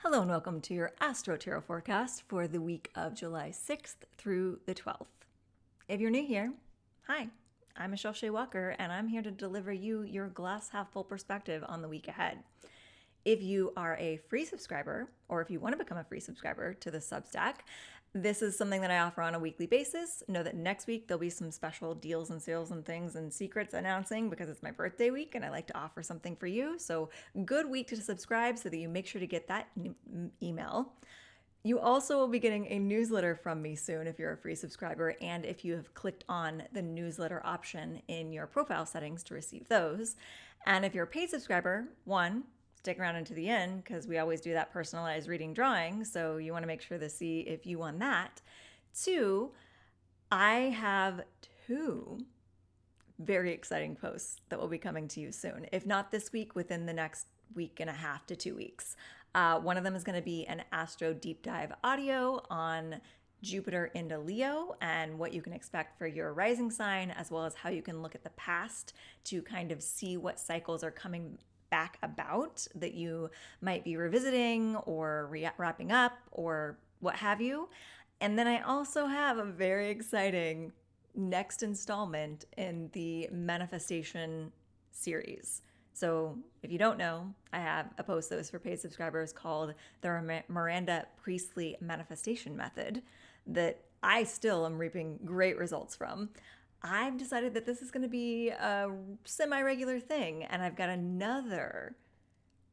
Hello and welcome to your Astro Tarot forecast for the week of July 6th through the 12th. If you're new here, hi, I'm Michelle Shea Walker and I'm here to deliver you your glass half full perspective on the week ahead. If you are a free subscriber, or if you want to become a free subscriber to the Substack, this is something that I offer on a weekly basis. Know that next week there'll be some special deals and sales and things and secrets announcing because it's my birthday week and I like to offer something for you. So good week to subscribe so that you make sure to get that email. You also will be getting a newsletter from me soon if you're a free subscriber and if you have clicked on the newsletter option in your profile settings to receive those. And if you're a paid subscriber, stick around into the end because we always do that personalized reading drawing. So you want to make sure to see if you won that. 2, I have 2 very exciting posts that will be coming to you soon. If not this week, within the next week and a half to 2 weeks. One of them is going to be an Astro deep dive audio on Jupiter into Leo and what you can expect for your rising sign, as well as how you can look at the past to kind of see what cycles are coming back about that you might be revisiting or wrapping up or what have you. And then I also have a very exciting next installment in the manifestation series. So if you don't know, I have a post that was for paid subscribers called the Miranda Priestley Manifestation Method that I still am reaping great results from. I've decided that this is going to be a semi-regular thing, and I've got another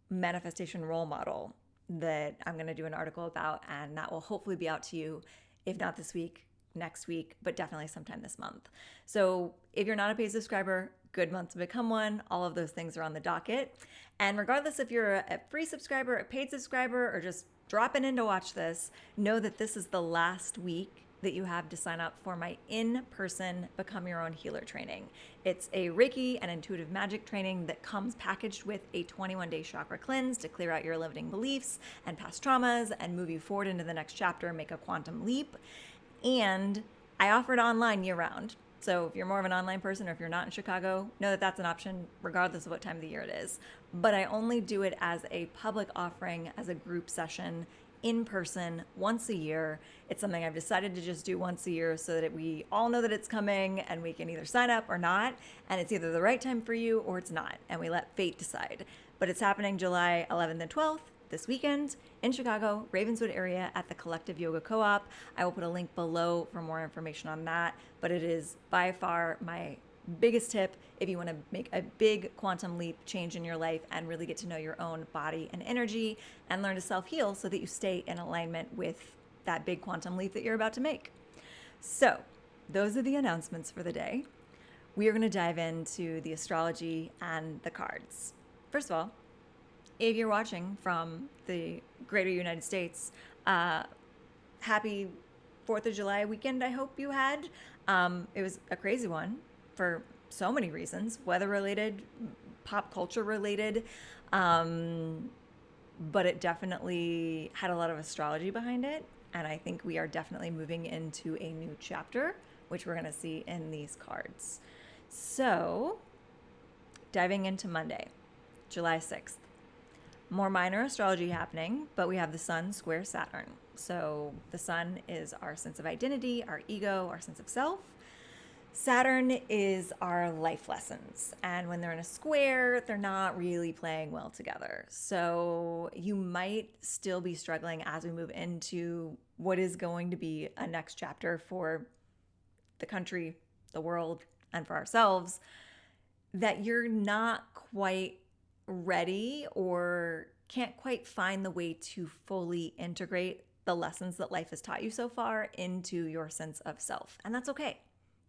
manifestation role model that I'm going to do an article about, and that will hopefully be out to you, if not this week, next week, but definitely sometime this month. So if you're not a paid subscriber, good month to become one. All of those things are on the docket. And regardless if you're a free subscriber, a paid subscriber, or just dropping in to watch this, know that this is the last week that you have to sign up for my in-person Become Your Own Healer training. It's a Reiki and intuitive magic training that comes packaged with a 21-day chakra cleanse to clear out your limiting beliefs and past traumas and move you forward into the next chapter and make a quantum leap. And I offer it online year-round. So if you're more of an online person or if you're not in Chicago, know that that's an option regardless of what time of the year it is. But I only do it as a public offering, as a group session, in person, once a year. It's something I've decided to just do once a year so that we all know that it's coming and we can either sign up or not. And it's either the right time for you or it's not. And we let fate decide. But it's happening July 11th and 12th. This weekend in Chicago, Ravenswood area at the Collective Yoga Co-op. I will put a link below for more information on that, but it is by far my biggest tip if you want to make a big quantum leap change in your life and really get to know your own body and energy and learn to self-heal so that you stay in alignment with that big quantum leap that you're about to make. So those are the announcements for the day. We are going to dive into the astrology and the cards. First of all, if you're watching from the greater United States, happy 4th of July weekend, I hope you had. It was a crazy one for so many reasons, weather-related, pop culture-related, but it definitely had a lot of astrology behind it, and I think we are definitely moving into a new chapter, which we're going to see in these cards. So, diving into Monday, July 6th. More minor astrology happening, but we have the Sun square Saturn. So the Sun is our sense of identity, our ego, our sense of self. Saturn is our life lessons. And when they're in a square, they're not really playing well together. So you might still be struggling as we move into what is going to be a next chapter for the country, the world, and for ourselves, that you're not quite ready or can't quite find the way to fully integrate the lessons that life has taught you so far into your sense of self. And that's okay.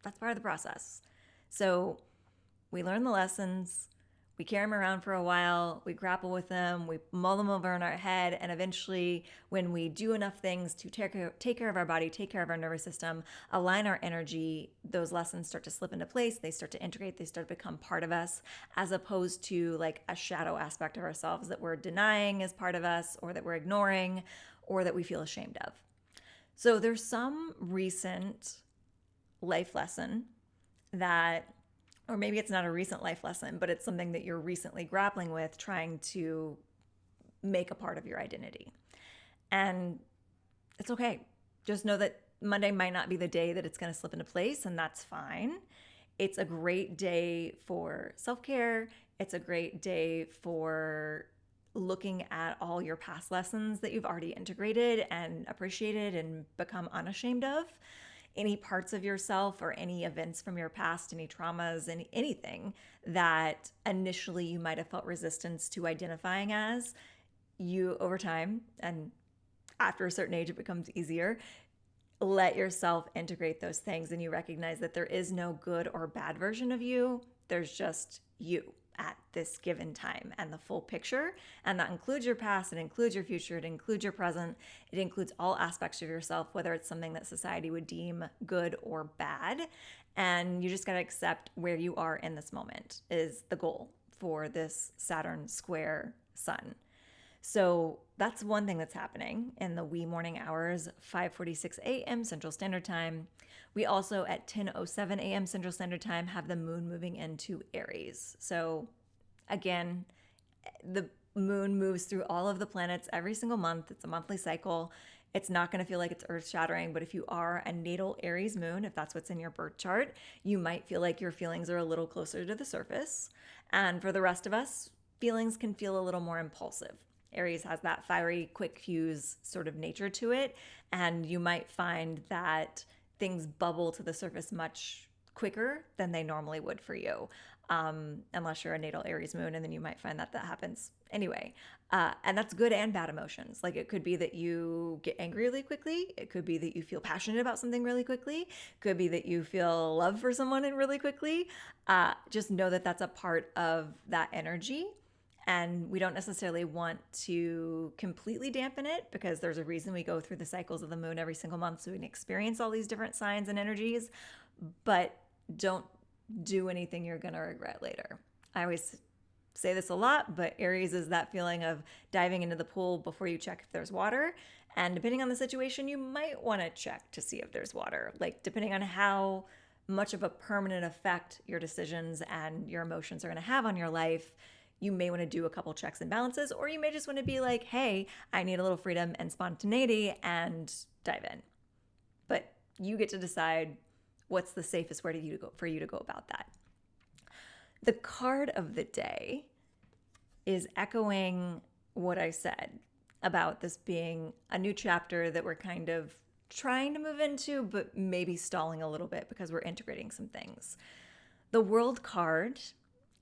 That's part of the process. So we learn the lessons, we carry them around for a while, we grapple with them, we mull them over in our head, and eventually when we do enough things to take care of our body, take care of our nervous system, align our energy, those lessons start to slip into place, they start to integrate, they start to become part of us, as opposed to like a shadow aspect of ourselves that we're denying as part of us, or that we're ignoring, or that we feel ashamed of. So there's some recent life lesson that, or maybe it's not a recent life lesson, but it's something that you're recently grappling with, trying to make a part of your identity. And it's okay. Just know that Monday might not be the day that it's going to slip into place, and that's fine. It's a great day for self-care. It's a great day for looking at all your past lessons that you've already integrated and appreciated and become unashamed of. Any parts of yourself or any events from your past, any traumas, anything that initially you might have felt resistance to identifying as, you over time, and after a certain age it becomes easier, let yourself integrate those things, and you recognize that there is no good or bad version of you. There's just you at this given time and the full picture. And that includes your past, it includes your future, it includes your present, it includes all aspects of yourself, whether it's something that society would deem good or bad. And you just got to accept where you are in this moment is the goal for this Saturn square sun. So that's one thing that's happening in the wee morning hours, 5:46 a.m. Central Standard Time. We also at 10:07 a.m. Central Standard Time have the moon moving into Aries. So again, the moon moves through all of the planets every single month. It's a monthly cycle. It's not going to feel like it's earth shattering, but if you are a natal Aries moon, if that's what's in your birth chart, you might feel like your feelings are a little closer to the surface. And for the rest of us, feelings can feel a little more impulsive. Aries has that fiery, quick fuse sort of nature to it, and you might find that things bubble to the surface much quicker than they normally would for you, unless you're a natal Aries moon, and then you might find that that happens anyway. And that's good and bad emotions. Like it could be that you get angry really quickly. It could be that you feel passionate about something really quickly. It could be that you feel love for someone really quickly. Just know that that's a part of that energy. And we don't necessarily want to completely dampen it because there's a reason we go through the cycles of the moon every single month so we can experience all these different signs and energies, but don't do anything you're going to regret later. I always say this a lot, but Aries is that feeling of diving into the pool before you check if there's water. And depending on the situation, you might want to check to see if there's water. Like depending on how much of a permanent effect your decisions and your emotions are going to have on your life, you may want to do a couple checks and balances, or you may just want to be like, hey, I need a little freedom and spontaneity and dive in. But you get to decide what's the safest way for you to go about that. The card of the day is echoing what I said about this being a new chapter that we're kind of trying to move into, but maybe stalling a little bit because we're integrating some things. The World card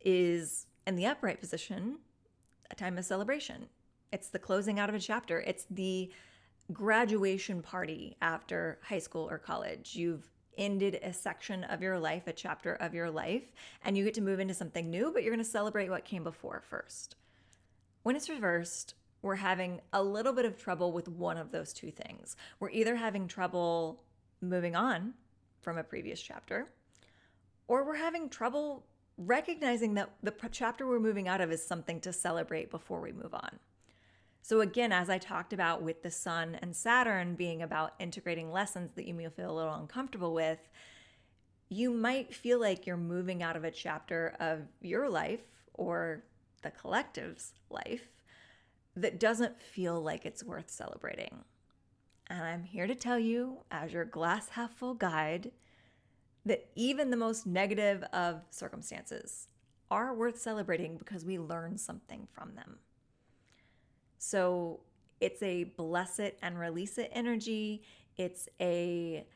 is in the upright position, a time of celebration. It's the closing out of a chapter. It's the graduation party after high school or college. You've ended a section of your life, a chapter of your life, and you get to move into something new, but you're going to celebrate what came before first. When it's reversed, we're having a little bit of trouble with one of those two things. We're either having trouble moving on from a previous chapter, or we're having trouble recognizing that the chapter we're moving out of is something to celebrate before we move on. So again, as I talked about with the Sun and Saturn being about integrating lessons that you may feel a little uncomfortable with, you might feel like you're moving out of a chapter of your life or the collective's life that doesn't feel like it's worth celebrating. And I'm here to tell you, as your glass half full guide, that even the most negative of circumstances are worth celebrating because we learn something from them. So it's a bless it and release it energy. It's a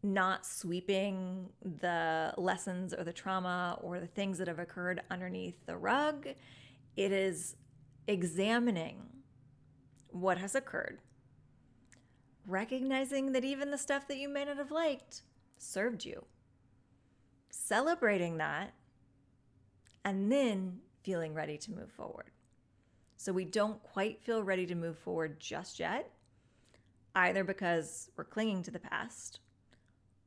not sweeping the lessons or the trauma or the things that have occurred underneath the rug. It is examining what has occurred, recognizing that even the stuff that you may not have liked served you, celebrating that, and then feeling ready to move forward. So we don't quite feel ready to move forward just yet, either because we're clinging to the past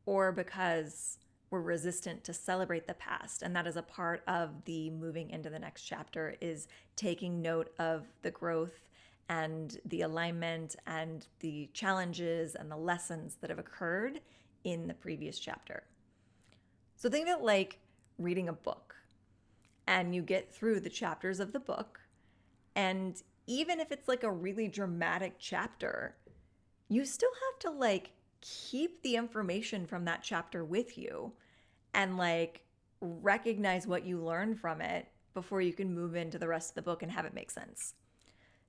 or because we're resistant to celebrate the past. And that is a part of the moving into the next chapter, is taking note of the growth and the alignment and the challenges and the lessons that have occurred in the previous chapter. So think of it like reading a book, and you get through the chapters of the book, and even if it's like a really dramatic chapter, you still have to like keep the information from that chapter with you and like recognize what you learned from it before you can move into the rest of the book and have it make sense.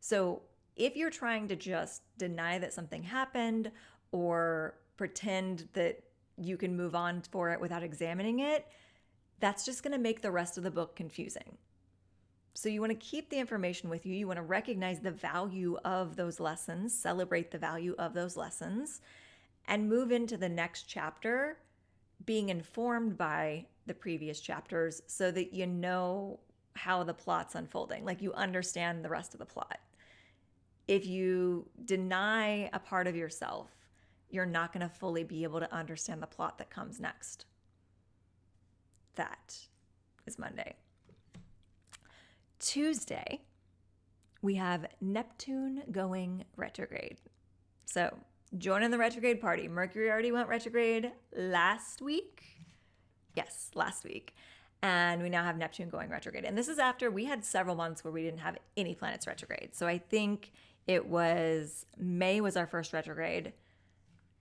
So if you're trying to just deny that something happened or pretend that you can move on for it without examining it, that's just going to make the rest of the book confusing. So you want to keep the information with you. You want to recognize the value of those lessons, celebrate the value of those lessons, and move into the next chapter being informed by the previous chapters so that you know how the plot's unfolding, like you understand the rest of the plot. If you deny a part of yourself, you're not going to fully be able to understand the plot that comes next. That is Monday. Tuesday, we have Neptune going retrograde. So joining the retrograde party. Mercury already went retrograde last week. Yes, last week. And we now have Neptune going retrograde. And this is after we had several months where we didn't have any planets retrograde. So I think it was May was our first retrograde,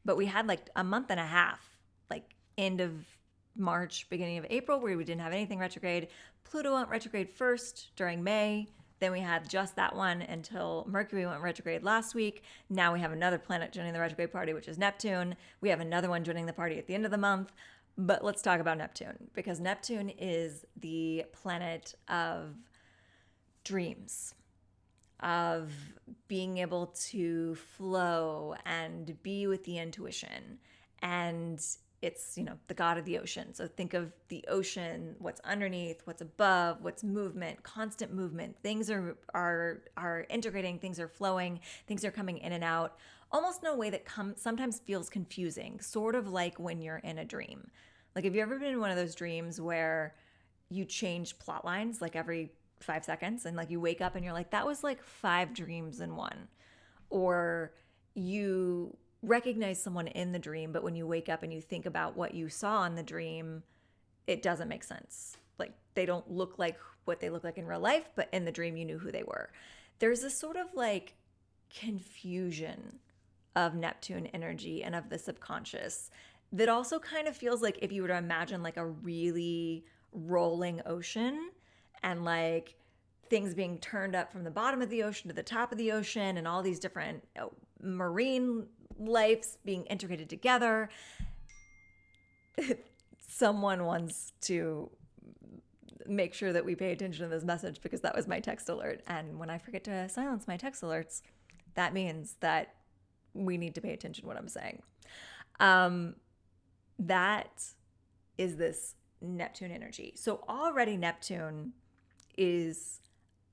but we had like a month and a half, like end of March, beginning of April, where we didn't have anything retrograde. Pluto went retrograde first during May. Then we had just that one until Mercury went retrograde last week. Now we have another planet joining the retrograde party, which is Neptune. We have another one joining the party at the end of the month. But let's talk about Neptune, because Neptune is the planet of dreams, of being able to flow and be with the intuition. And it's, the god of the ocean. So think of the ocean, what's underneath, what's above, what's movement, constant movement. Things are integrating, things are flowing, things are coming in and out, almost in a way that sometimes feels confusing, sort of like when you're in a dream. Like, have you ever been in one of those dreams where you change plot lines like every 5 seconds, and like you wake up and you're like, that was like 5 dreams in one? Or you recognize someone in the dream, but when you wake up and you think about what you saw in the dream, it doesn't make sense. Like, they don't look like what they look like in real life, but in the dream you knew who they were. There's this sort of like confusion of Neptune energy and of the subconscious that also kind of feels like if you were to imagine like a really rolling ocean and like things being turned up from the bottom of the ocean to the top of the ocean and all these different marine lives being integrated together. Someone wants to make sure that we pay attention to this message, because that was my text alert. And when I forget to silence my text alerts, that means that we need to pay attention to what I'm saying. That is this Neptune energy. So already Neptune is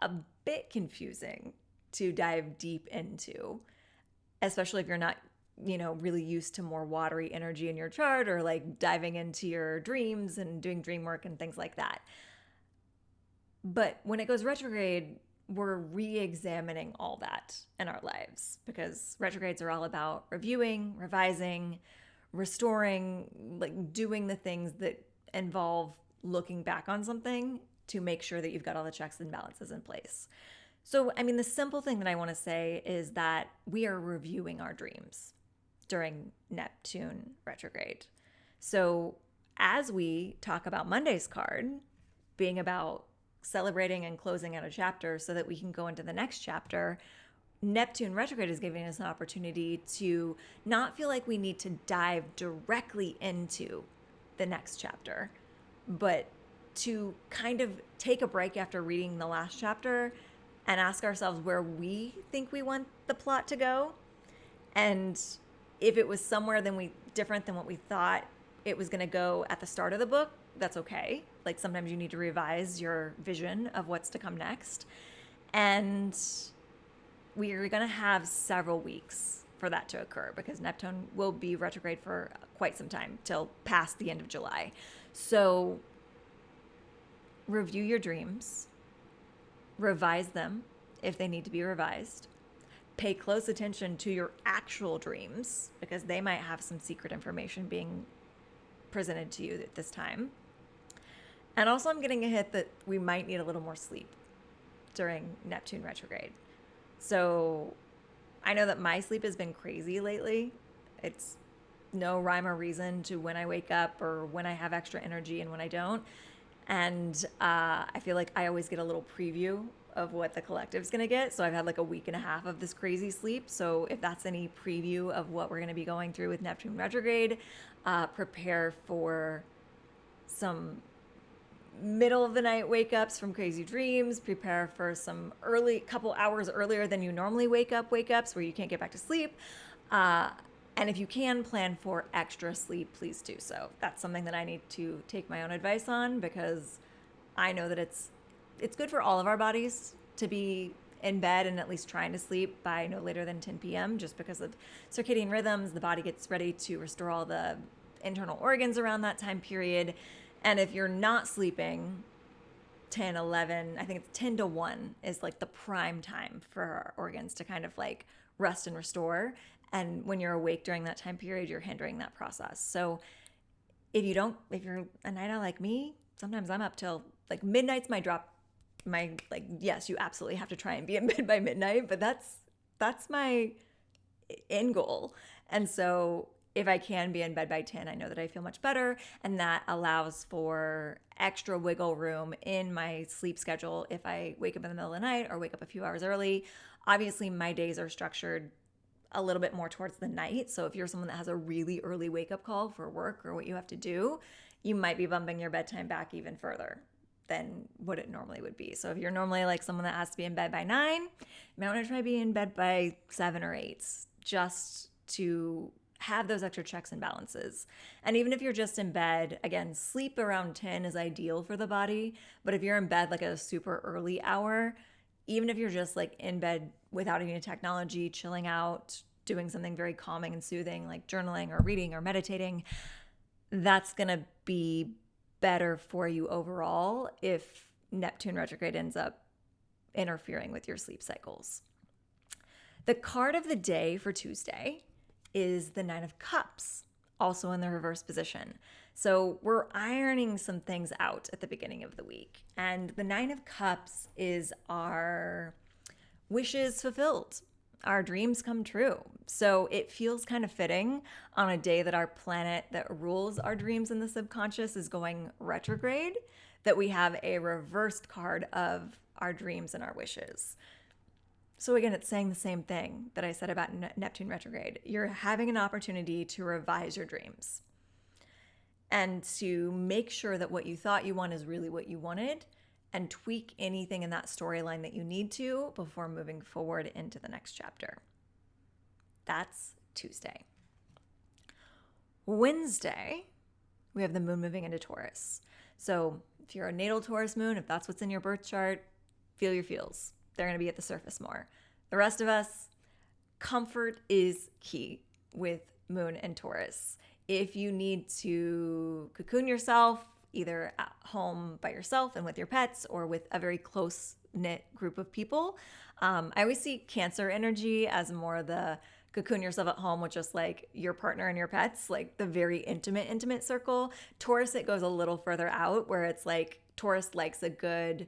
a bit confusing to dive deep into, especially if you're not, really used to more watery energy in your chart, or like diving into your dreams and doing dream work and things like that. But when it goes retrograde, we're re-examining all that in our lives, because retrogrades are all about reviewing, revising, restoring, like doing the things that involve looking back on something to make sure that you've got all the checks and balances in place. So, the simple thing that I want to say is that we are reviewing our dreams during Neptune retrograde. So as we talk about Monday's card being about celebrating and closing out a chapter so that we can go into the next chapter, Neptune retrograde is giving us an opportunity to not feel like we need to dive directly into the next chapter, but to kind of take a break after reading the last chapter and ask ourselves where we think we want the plot to go. And if it was somewhere different than what we thought it was going to go at the start of the book, that's okay. Like, sometimes you need to revise your vision of what's to come next. And we're going to have several weeks for that to occur, because Neptune will be retrograde for quite some time, till past the end of July. So review your dreams, revise them if they need to be revised. Pay close attention to your actual dreams, because they might have some secret information being presented to you at this time. And also, I'm getting a hit that we might need a little more sleep during Neptune retrograde. So I know that my sleep has been crazy lately. It's no rhyme or reason to when I wake up or when I have extra energy and when I don't. And I feel like I always get a little preview of what the collective's going to get. So I've had like a week and a half of this crazy sleep. So if that's any preview of what we're going to be going through with Neptune retrograde, prepare for some middle of the night wake ups from crazy dreams. Prepare for some couple hours earlier than you normally wake ups where you can't get back to sleep. And if you can plan for extra sleep, please do so. That's something that I need to take my own advice on, because I know that it's good for all of our bodies to be in bed and at least trying to sleep by no later than 10 p.m. just because of circadian rhythms. The body gets ready to restore all the internal organs around that time period. And if you're not sleeping, 10, 11, I think it's 10 to 1 is like the prime time for our organs to kind of like rest and restore. And when you're awake during that time period, you're hindering that process. So if you're a night owl like me, sometimes I'm up till like midnight's yes, you absolutely have to try and be in bed by midnight, but that's my end goal. And so if I can be in bed by 10, I know that I feel much better. And that allows for extra wiggle room in my sleep schedule if I wake up in the middle of the night or wake up a few hours early. Obviously, my days are structured a little bit more towards the night. So if you're someone that has a really early wake up call for work or what you have to do, you might be bumping your bedtime back even further than what it normally would be. So if you're normally like someone that has to be in bed by 9, you might want to try to be in bed by 7 or 8 just to have those extra checks and balances. And even if you're just in bed, again, sleep around 10 is ideal for the body. But if you're in bed like a super early hour, even if you're just like in bed without any technology, chilling out, doing something very calming and soothing like journaling or reading or meditating, that's going to be better for you overall if Neptune retrograde ends up interfering with your sleep cycles. The card of the day for Tuesday is the 9 of Cups, also in the reverse position. So we're ironing some things out at the beginning of the week. And the 9 of Cups is our wishes fulfilled, our dreams come true. So it feels kind of fitting on a day that our planet that rules our dreams in the subconscious is going retrograde, that we have a reversed card of our dreams and our wishes. So again, it's saying the same thing that I said about Neptune retrograde. You're having an opportunity to revise your dreams and to make sure that what you thought you want is really what you wanted, and tweak anything in that storyline that you need to before moving forward into the next chapter. That's Tuesday. Wednesday, we have the moon moving into Taurus. So if you're a natal Taurus moon, if that's what's in your birth chart, feel your feels. They're going to be at the surface more. The rest of us, comfort is key with moon and Taurus. If you need to cocoon yourself, either at home by yourself and with your pets or with a very close-knit group of people, I always see Cancer energy as more the cocoon yourself at home with just like your partner and your pets, like the very intimate circle. Taurus, it goes a little further out where it's like Taurus likes a good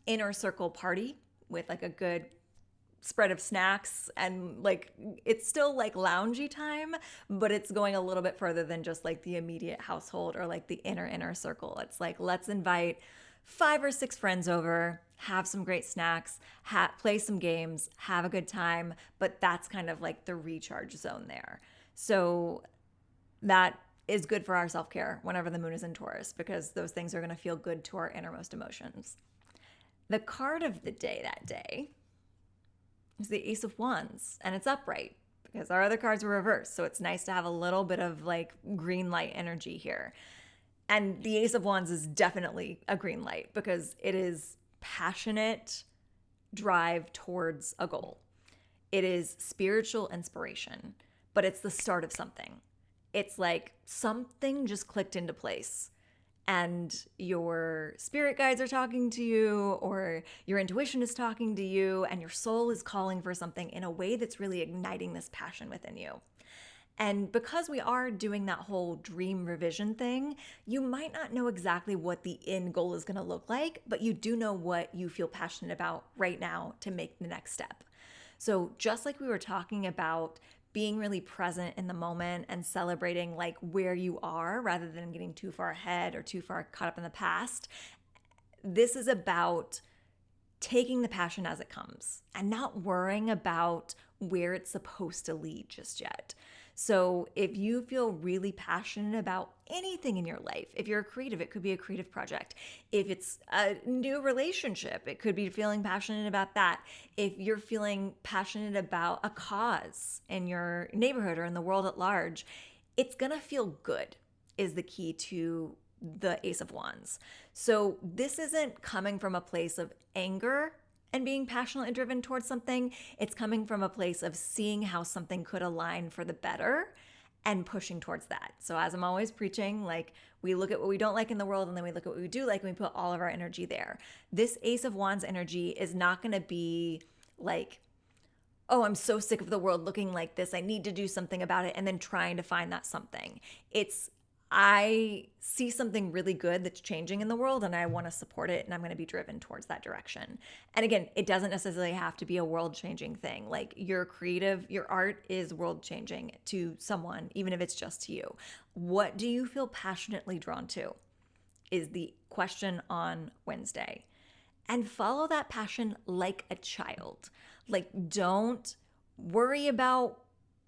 inner circle party with like a good spread of snacks, and like it's still like loungy time, but it's going a little bit further than just like the immediate household or like the inner circle. It's like, let's invite 5 or 6 friends over, have some great snacks, play some games, have a good time, but that's kind of like the recharge zone there. So that is good for our self-care whenever the moon is in Taurus, because those things are going to feel good to our innermost emotions. The card of the day that day is the Ace of Wands, and it's upright because our other cards were reversed. So it's nice to have a little bit of like green light energy here. And the Ace of Wands is definitely a green light because it is passionate drive towards a goal. It is spiritual inspiration, but it's the start of something. It's like something just clicked into place, and your spirit guides are talking to you, or your intuition is talking to you, and your soul is calling for something in a way that's really igniting this passion within you. And because we are doing that whole dream revision thing, you might not know exactly what the end goal is going to look like, but you do know what you feel passionate about right now to make the next step. So just like we were talking about being really present in the moment and celebrating like where you are rather than getting too far ahead or too far caught up in the past, this is about taking the passion as it comes and not worrying about where it's supposed to lead just yet. So if you feel really passionate about anything in your life, if you're a creative, it could be a creative project. If it's a new relationship, it could be feeling passionate about that. If you're feeling passionate about a cause in your neighborhood or in the world at large, it's gonna feel good is the key to the Ace of Wands. So this isn't coming from a place of anger and being passionately driven towards something. It's coming from a place of seeing how something could align for the better and pushing towards that. So as I'm always preaching, like we look at what we don't like in the world and then we look at what we do like and we put all of our energy there. This Ace of Wands energy is not going to be like, oh, I'm so sick of the world looking like this, I need to do something about it, and then trying to find that something. It's I see something really good that's changing in the world and I want to support it and I'm going to be driven towards that direction. And again, it doesn't necessarily have to be a world-changing thing. Like your art is world-changing to someone, even if it's just to you. What do you feel passionately drawn to is the question on Wednesday. And follow that passion like a child. Like don't worry about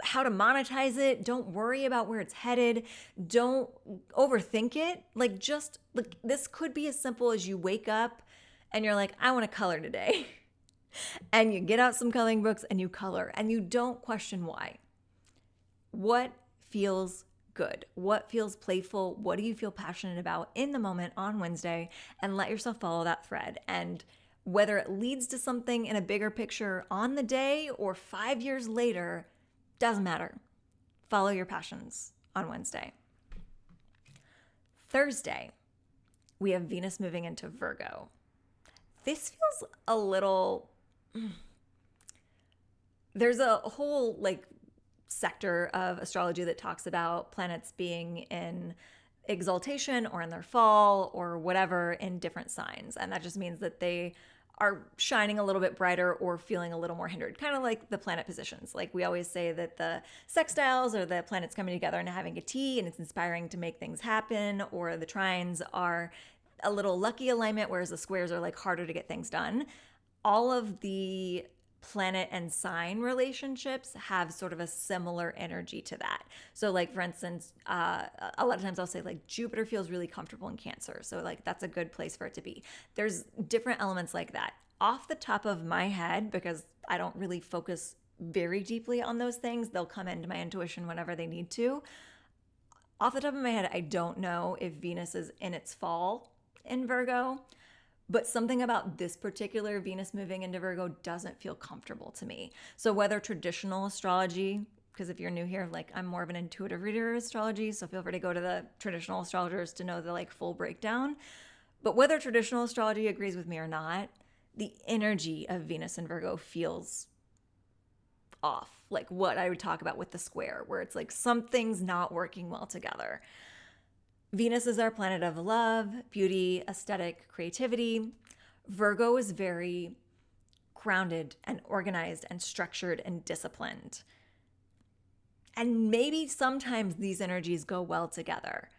how to monetize it. Don't worry about where it's headed. Don't overthink it. Like just like this could be as simple as you wake up and you're like, I want to color today. And you get out some coloring books and you color and you don't question why. What feels good? What feels playful? What do you feel passionate about in the moment on Wednesday? And let yourself follow that thread. And whether it leads to something in a bigger picture on the day or 5 years later, doesn't matter. Follow your passions on Wednesday. Thursday, we have Venus moving into Virgo. This feels a little... There's a whole like sector of astrology that talks about planets being in exaltation or in their fall or whatever in different signs. And that just means that they are shining a little bit brighter or feeling a little more hindered, kind of like the planet positions. Like we always say that the sextiles are the planets coming together and having a tea and it's inspiring to make things happen, or the trines are a little lucky alignment, whereas the squares are like harder to get things done. All of the planet and sign relationships have sort of a similar energy to that. So like, for instance, a lot of times I'll say like Jupiter feels really comfortable in Cancer. So like that's a good place for it to be. There's different elements like that. Off the top of my head, because I don't really focus very deeply on those things, they'll come into my intuition whenever they need to. Off the top of my head, I don't know if Venus is in its fall in Virgo. But something about this particular Venus moving into Virgo doesn't feel comfortable to me. So whether traditional astrology, because if you're new here, like I'm more of an intuitive reader of astrology, so feel free to go to the traditional astrologers to know the like full breakdown. But whether traditional astrology agrees with me or not, the energy of Venus in Virgo feels off. Like what I would talk about with the square, where it's like something's not working well together. Venus is our planet of love, beauty, aesthetic, creativity. Virgo is very grounded and organized and structured and disciplined. And maybe sometimes these energies go well together,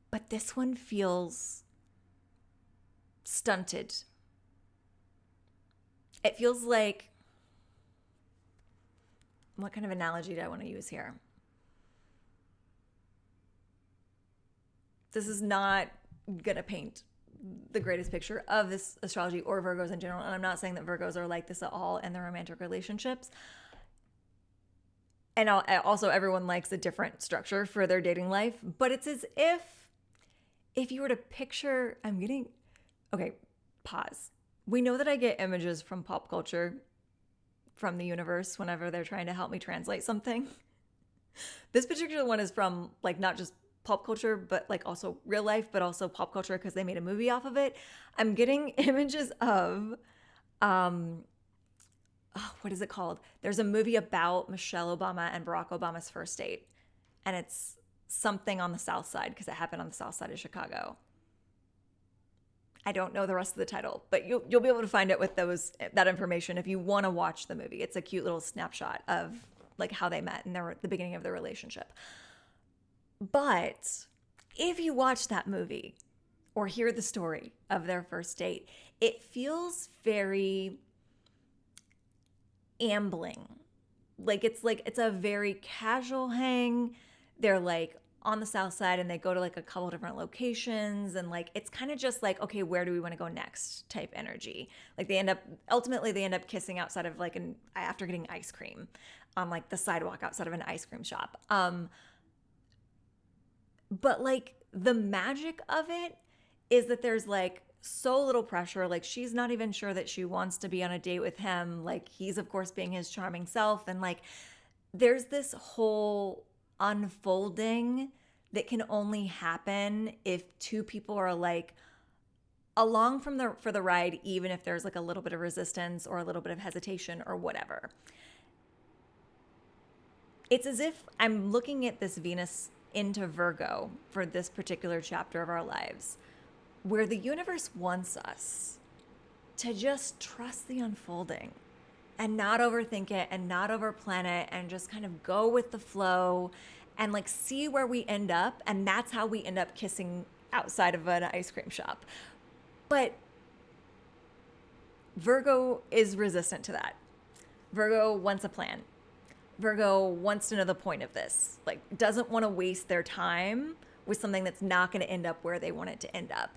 but this one feels stunted. It feels like, what kind of analogy do I want to use here? This is not going to paint the greatest picture of this astrology or Virgos in general. And I'm not saying that Virgos are like this at all in their romantic relationships. And also everyone likes a different structure for their dating life. But it's as if you were to picture, okay, pause. We know that I get images from pop culture, from the universe, whenever they're trying to help me translate something. This particular one is from like not just pop culture, but like also real life, but also pop culture because they made a movie off of it. I'm getting images of oh, what is it called? There's a movie about Michelle Obama and Barack Obama's first date, and it's something on the South Side because it happened on the South Side of Chicago. I don't know the rest of the title, but you'll be able to find it with that information if you want to watch the movie. It's a cute little snapshot of like how they met and the beginning of their relationship. But if you watch that movie or hear the story of their first date, it feels very ambling. Like it's a very casual hang. They're like on the South Side and they go to like a couple different locations, and like it's kind of just like, okay, where do we want to go next type energy. Like they end up kissing outside of like after getting ice cream on like the sidewalk outside of an ice cream shop. But like the magic of it is that there's like so little pressure. Like she's not even sure that she wants to be on a date with him. Like he's of course being his charming self, and like there's this whole unfolding that can only happen if two people are like along for the ride, even if there's like a little bit of resistance or a little bit of hesitation or whatever. It's as if I'm looking at this Venus into Virgo for this particular chapter of our lives, where the universe wants us to just trust the unfolding and not overthink it and not overplan it and just kind of go with the flow and like see where we end up. And that's how we end up kissing outside of an ice cream shop. But Virgo is resistant to that. Virgo wants a plan. Virgo wants to know the point of this, like doesn't want to waste their time with something that's not going to end up where they want it to end up.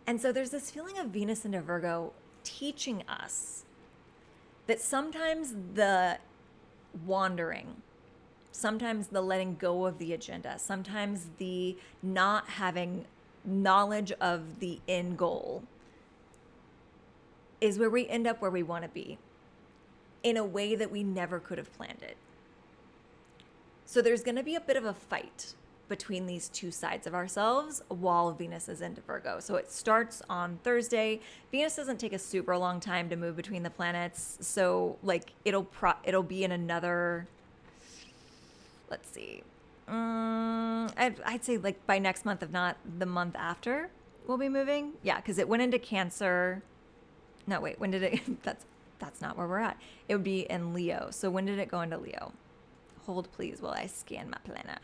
And so there's this feeling of Venus into Virgo teaching us that sometimes the wandering, sometimes the letting go of the agenda, sometimes the not having knowledge of the end goal is where we end up where we want to be in a way that we never could have planned it. So there's going to be a bit of a fight between these two sides of ourselves while Venus is into Virgo. So it starts on Thursday. Venus doesn't take a super long time to move between the planets. So like it'll be in another, let's see. I'd say like by next month, if not the month after, we'll be moving. Yeah, because it went into Cancer. No, wait, when did it? That's not where we're at. It would be in Leo. So when did it go into Leo? Hold please while I scan my planner.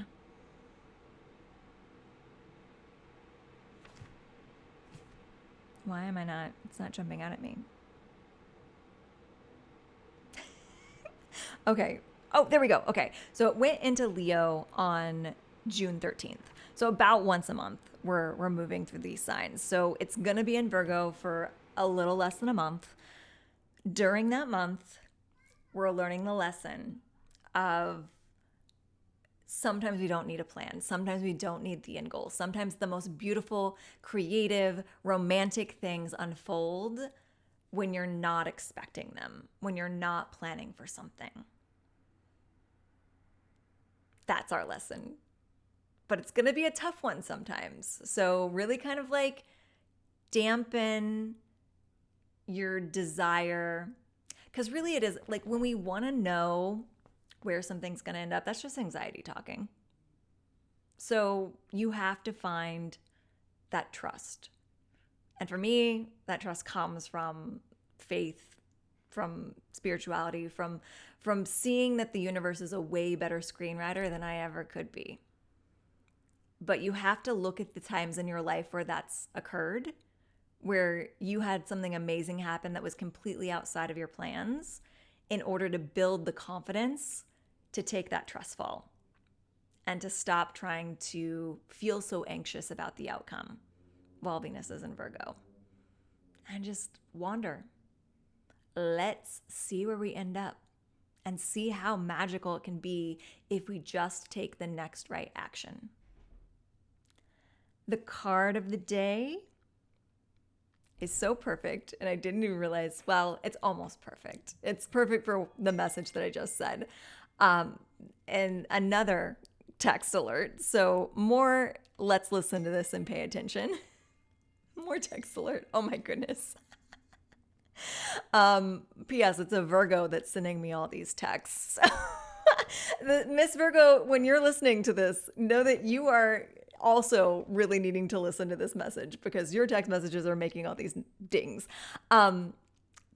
Why am I not? It's not jumping out at me. Okay. Oh, there we go. Okay. So it went into Leo on June 13th. So about once a month, we're moving through these signs. So it's going to be in Virgo for a little less than a month. During that month, we're learning the lesson of sometimes we don't need a plan. Sometimes we don't need the end goal. Sometimes the most beautiful, creative, romantic things unfold when you're not expecting them, when you're not planning for something. That's our lesson. But it's going to be a tough one sometimes. So really kind of like dampen your desire. Because really it is like when we want to know where something's going to end up, that's just anxiety talking. So you have to find that trust. And for me, that trust comes from faith, from spirituality, from seeing that the universe is a way better screenwriter than I ever could be. But you have to look at the times in your life where that's occurred, where you had something amazing happen that was completely outside of your plans, in order to build the confidence to take that trust fall and to stop trying to feel so anxious about the outcome while Venus is in Virgo. And just wander. Let's see where we end up and see how magical it can be if we just take the next right action. The card of the day is so perfect, and I didn't even realize, well, it's almost perfect. It's perfect for the message that I just said. And another text alert. So more, let's listen to this and pay attention. More text alert. Oh my goodness. P.S. It's a Virgo that's sending me all these texts. Miss Virgo, when you're listening to this, know that you are also really needing to listen to this message because your text messages are making all these dings. The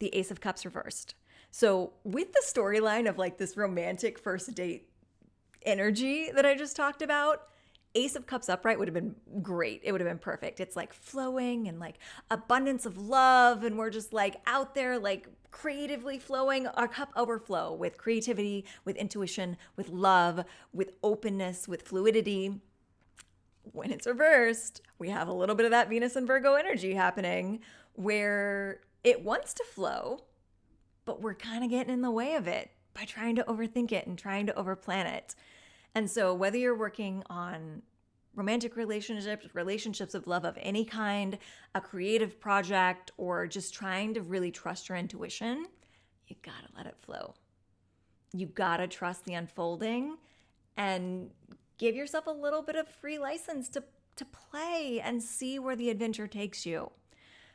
Ace of Cups reversed. So with the storyline of like this romantic first date energy that I just talked about, Ace of Cups upright would have been great. It would have been perfect. It's like flowing and like abundance of love. And we're just like out there, like creatively flowing, our cup overflow with creativity, with intuition, with love, with openness, with fluidity. When it's reversed, we have a little bit of that Venus and Virgo energy happening where it wants to flow, but we're kind of getting in the way of it by trying to overthink it and trying to overplan it. And so whether you're working on romantic relationships, relationships of love of any kind, a creative project, or just trying to really trust your intuition, you gotta let it flow. You gotta trust the unfolding and give yourself a little bit of free license to play and see where the adventure takes you.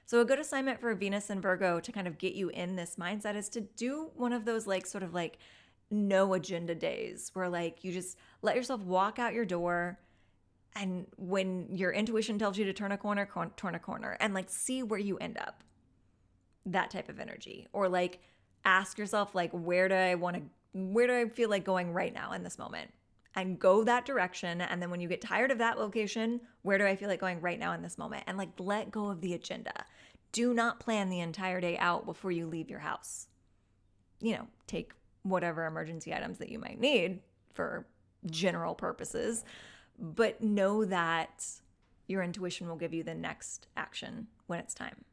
So a good assignment for Venus and Virgo to kind of get you in this mindset is to do one of those like sort of like no agenda days where like you just let yourself walk out your door, and when your intuition tells you to turn a corner, turn a corner and like see where you end up. That type of energy. Or like ask yourself like where do I feel like going right now in this moment? And go that direction. And then when you get tired of that location, where do I feel like going right now in this moment? And like let go of the agenda. Do not plan the entire day out before you leave your house. You know, take whatever emergency items that you might need for general purposes, but know that your intuition will give you the next action when it's time.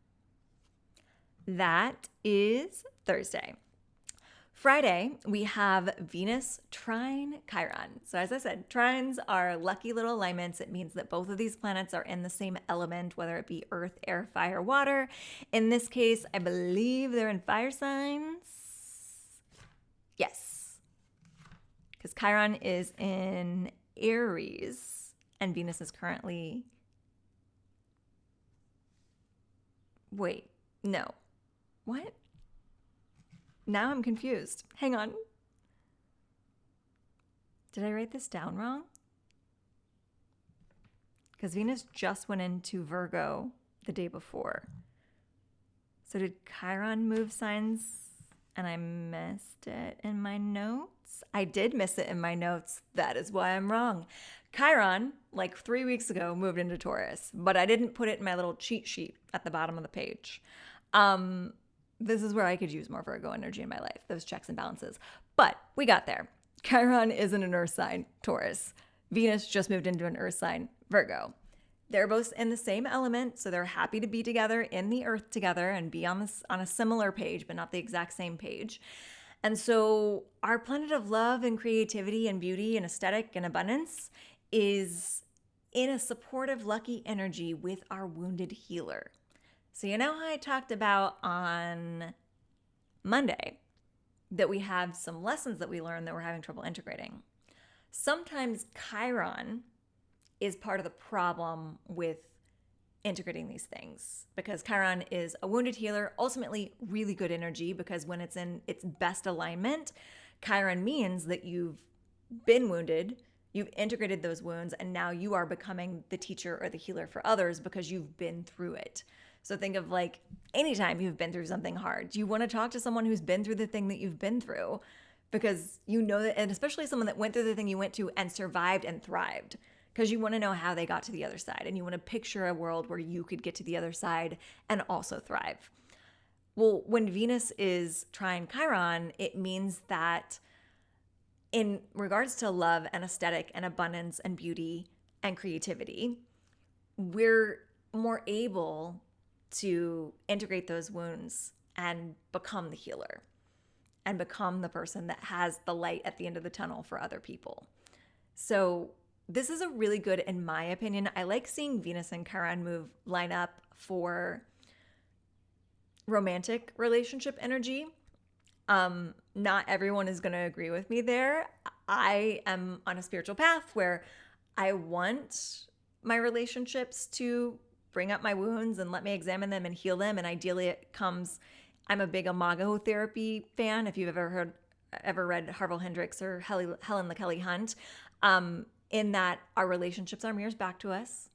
That is Thursday. Friday, we have Venus trine Chiron. So as I said, trines are lucky little alignments. It means that both of these planets are in the same element, whether it be earth, air, fire, water. In this case, I believe they're in fire signs. Yes. Because Chiron is in Aries and Venus is currently... Wait, no. What? Now I'm confused. Hang on. Did I write this down wrong? Because Venus just went into Virgo the day before. So did Chiron move signs and I missed it in my notes? I did miss it in my notes. That is why I'm wrong. Chiron, like 3 weeks ago, moved into Taurus, but I didn't put it in my little cheat sheet at the bottom of the page. This is where I could use more Virgo energy in my life, those checks and balances. But we got there. Chiron is in an earth sign, Taurus. Venus just moved into an earth sign, Virgo. They're both in the same element, so they're happy to be together in the earth together and be on a similar page, but not the exact same page. And so our planet of love and creativity and beauty and aesthetic and abundance is in a supportive, lucky energy with our wounded healer. So you know how I talked about on Monday that we have some lessons that we learned that we're having trouble integrating. Sometimes Chiron is part of the problem with integrating these things because Chiron is a wounded healer, ultimately really good energy because when it's in its best alignment, Chiron means that you've been wounded, you've integrated those wounds, and now you are becoming the teacher or the healer for others because you've been through it. So think of like anytime you've been through something hard, you want to talk to someone who's been through the thing that you've been through because you know that, and especially someone that went through the thing you went to and survived and thrived because you want to know how they got to the other side and you want to picture a world where you could get to the other side and also thrive. Well, when Venus is trine Chiron, it means that in regards to love and aesthetic and abundance and beauty and creativity, we're more able to integrate those wounds and become the healer and become the person that has the light at the end of the tunnel for other people. So this is a really good, in my opinion, I like seeing Venus and Chiron line up for romantic relationship energy. Not everyone is going to agree with me there. I am on a spiritual path where I want my relationships to bring up my wounds and let me examine them and heal them. And ideally it comes I'm a big imago therapy fan. If you've ever read Harville Hendrix or Helen LaKelly Hunt, in that our relationships are mirrors back to us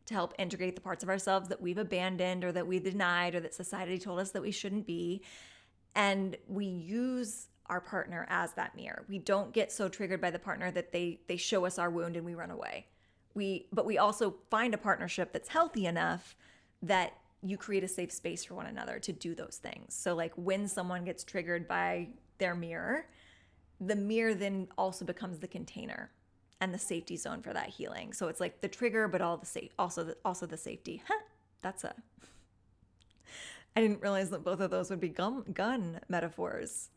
to help integrate the parts of ourselves that we've abandoned or that we denied or that society told us that we shouldn't be. And we use our partner as that mirror. We don't get so triggered by the partner that they show us our wound and we run away. But we also find a partnership that's healthy enough that you create a safe space for one another to do those things. So like when someone gets triggered by their mirror, the mirror then also becomes the container and the safety zone for that healing. So it's like the trigger, but also the safety. I didn't realize that both of those would be gun metaphors.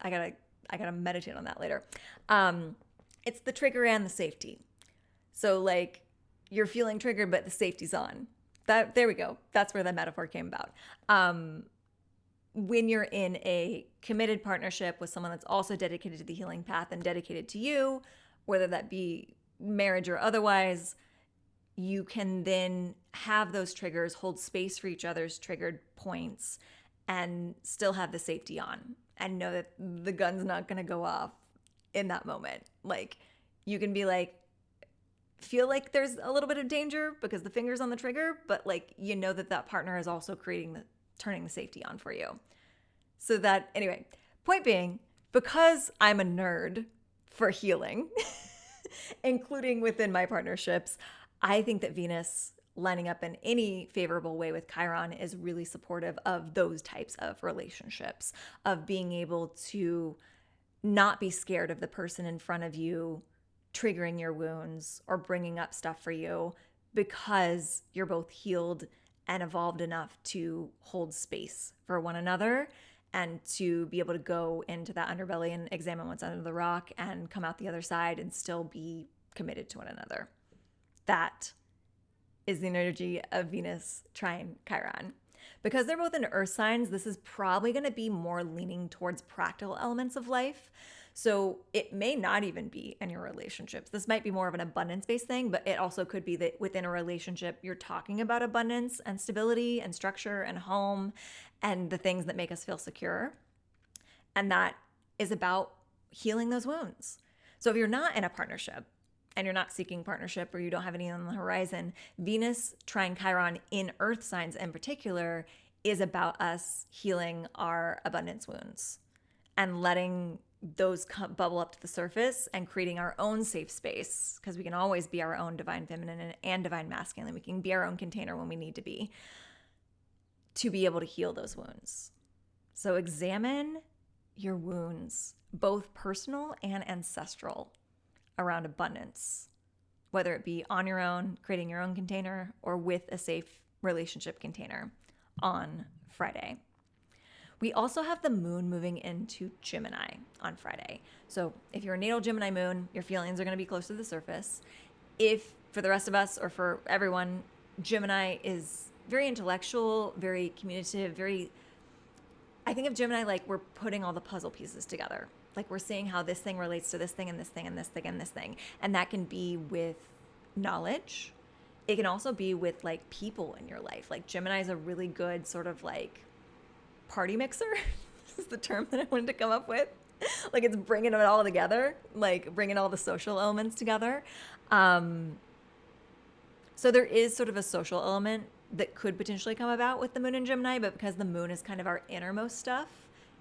I gotta meditate on that later. It's the trigger and the safety. So like you're feeling triggered, but the safety's on. There we go. That's where the metaphor came about. When you're in a committed partnership with someone that's also dedicated to the healing path and dedicated to you, whether that be marriage or otherwise, you can then have those triggers, hold space for each other's triggered points, and still have the safety on and know that the gun's not going to go off in that moment. Like you can be like, feel like there's a little bit of danger because the finger's on the trigger, but like you know that partner is also turning the safety on for you. So that, anyway, point being, because I'm a nerd for healing, including within my partnerships, I think that Venus lining up in any favorable way with Chiron is really supportive of those types of relationships, of being able to not be scared of the person in front of you triggering your wounds or bringing up stuff for you because you're both healed and evolved enough to hold space for one another and to be able to go into that underbelly and examine what's under the rock and come out the other side and still be committed to one another. That is the energy of Venus trine Chiron. Because they're both in earth signs, this is probably going to be more leaning towards practical elements of life. So it may not even be in your relationships. This might be more of an abundance-based thing, but it also could be that within a relationship, you're talking about abundance and stability and structure and home and the things that make us feel secure. And that is about healing those wounds. So if you're not in a partnership and you're not seeking partnership or you don't have any on the horizon, Venus trine Chiron in earth signs in particular is about us healing our abundance wounds and letting those bubble up to the surface and creating our own safe space, because we can always be our own divine feminine and divine masculine. We can be our own container when we need to be able to heal those wounds. So examine your wounds, both personal and ancestral, around abundance, whether it be on your own, creating your own container, or with a safe relationship container on Friday. We also have the moon moving into Gemini on Friday. So if you're a natal Gemini moon, your feelings are going to be close to the surface. If for the rest of us or for everyone, Gemini is very intellectual, very communicative, I think of Gemini like we're putting all the puzzle pieces together. Like we're seeing how this thing relates to this thing and this thing and this thing and this thing. And that can be with knowledge. It can also be with like people in your life. Like Gemini is a really good sort of like party mixer. This is the term that I wanted to come up with. Like it's bringing it all together, like bringing all the social elements together. So there is sort of a social element that could potentially come about with the moon in Gemini, but because the moon is kind of our innermost stuff,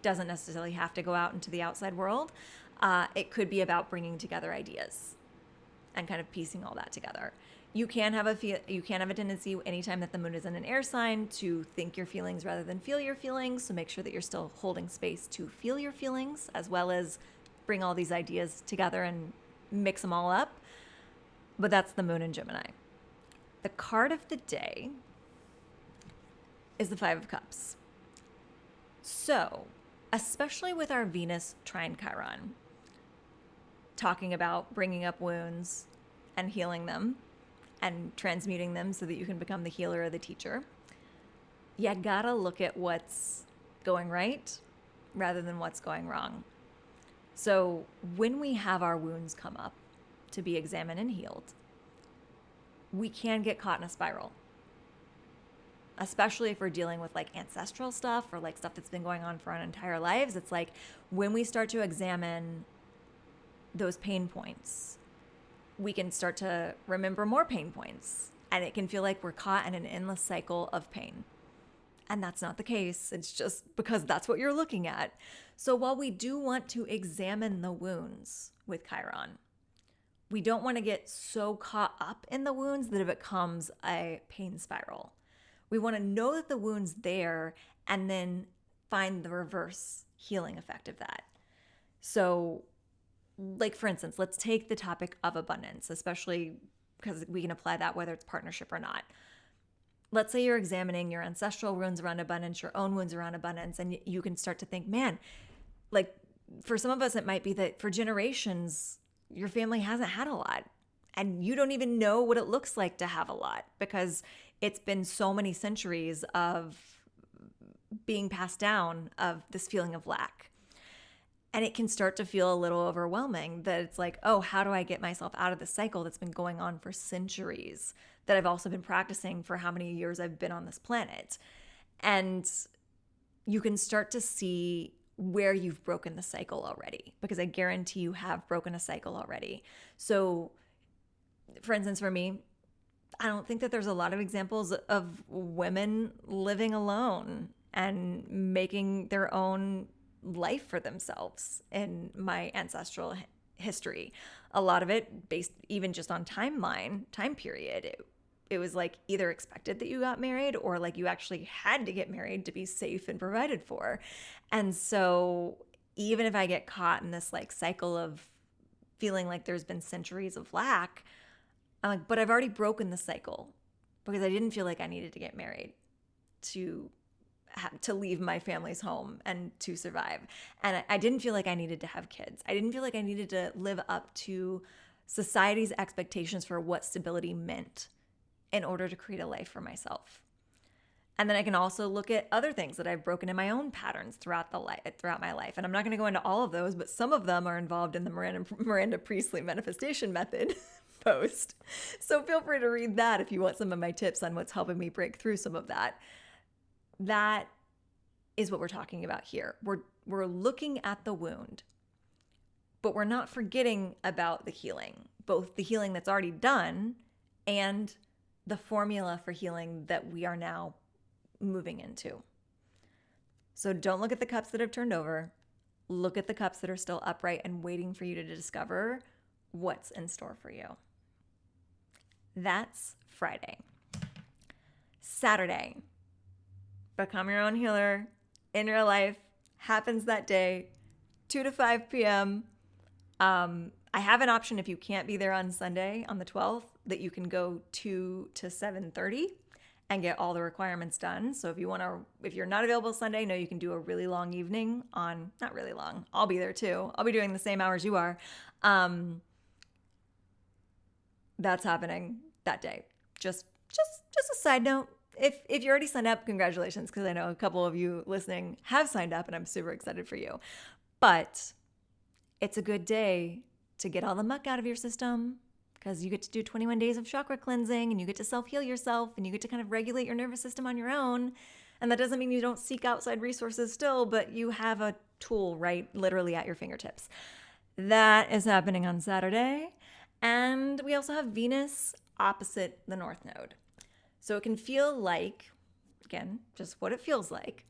doesn't necessarily have to go out into the outside world. It could be about bringing together ideas and kind of piecing all that together. You can have a tendency anytime that the moon is in an air sign to think your feelings rather than feel your feelings. So make sure that you're still holding space to feel your feelings as well as bring all these ideas together and mix them all up. But that's the moon in Gemini. The card of the day is the Five of Cups. So, especially with our Venus trine Chiron, talking about bringing up wounds and healing them and transmuting them so that you can become the healer or the teacher, you gotta look at what's going right rather than what's going wrong. So when we have our wounds come up to be examined and healed, we can get caught in a spiral especially if we're dealing with like ancestral stuff or like stuff that's been going on for our entire lives. It's like when we start to examine those pain points, we can start to remember more pain points, and it can feel like we're caught in an endless cycle of pain. And that's not the case. It's just because that's what you're looking at. So while we do want to examine the wounds with Chiron, we don't want to get so caught up in the wounds that it becomes a pain spiral. We want to know that the wound's there and then find the reverse healing effect of that. So, like for instance, let's take the topic of abundance, especially because we can apply that whether it's partnership or not. Let's say you're examining your ancestral wounds around abundance, your own wounds around abundance, and you can start to think, man, like for some of us, it might be that for generations, your family hasn't had a lot, and you don't even know what it looks like to have a lot because it's been so many centuries of being passed down of this feeling of lack. And it can start to feel a little overwhelming that it's like, oh, how do I get myself out of this cycle that's been going on for centuries, that I've also been practicing for how many years I've been on this planet? And you can start to see where you've broken the cycle already, because I guarantee you have broken a cycle already. So, for instance, for me, I don't think that there's a lot of examples of women living alone and making their own life for themselves in my ancestral history. A lot of it based even just on time period. It was like either expected that you got married or like you actually had to get married to be safe and provided for. And so even if I get caught in this like cycle of feeling like there's been centuries of lack, I'm like, but I've already broken the cycle because I didn't feel like I needed to get married to leave my family's home and to survive. And I didn't feel like I needed to have kids. I didn't feel like I needed to live up to society's expectations for what stability meant in order to create a life for myself. And then I can also look at other things that I've broken in my own patterns throughout my life. And I'm not going to go into all of those, but some of them are involved in the Miranda Priestley manifestation method post. So feel free to read that if you want some of my tips on what's helping me break through some of that. That is what we're talking about here. We're looking at the wound, but we're not forgetting about the healing, both the healing that's already done and the formula for healing that we are now moving into. So don't look at the cups that have turned over. Look at the cups that are still upright and waiting for you to discover what's in store for you. That's Friday. Saturday. Become your own healer in real life happens that day, 2 to 5 p.m. I have an option if you can't be there on Sunday on the 12th that you can go 2 to 7:30 and get all the requirements done. So if you're not available Sunday, no, you can do a really long evening on, not really long. I'll be there too. I'll be doing the same hours you are. That's happening that day. Just a side note. If you already signed up, congratulations, because I know a couple of you listening have signed up and I'm super excited for you. But it's a good day to get all the muck out of your system because you get to do 21 days of chakra cleansing and you get to self-heal yourself and you get to kind of regulate your nervous system on your own. And that doesn't mean you don't seek outside resources still, but you have a tool right literally at your fingertips. That is happening on Saturday. And we also have Venus opposite the North Node. So it can feel like, again, just what it feels like,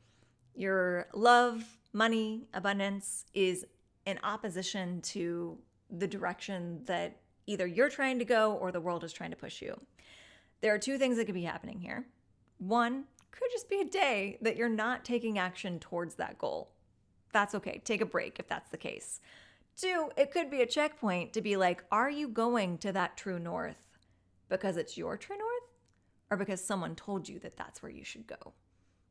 your love, money, abundance is in opposition to the direction that either you're trying to go or the world is trying to push you. There are two things that could be happening here. One, could just be a day that you're not taking action towards that goal. That's okay. Take a break if that's the case. Two, it could be a checkpoint to be like, are you going to that true north because it's your true north? Or because someone told you that that's where you should go.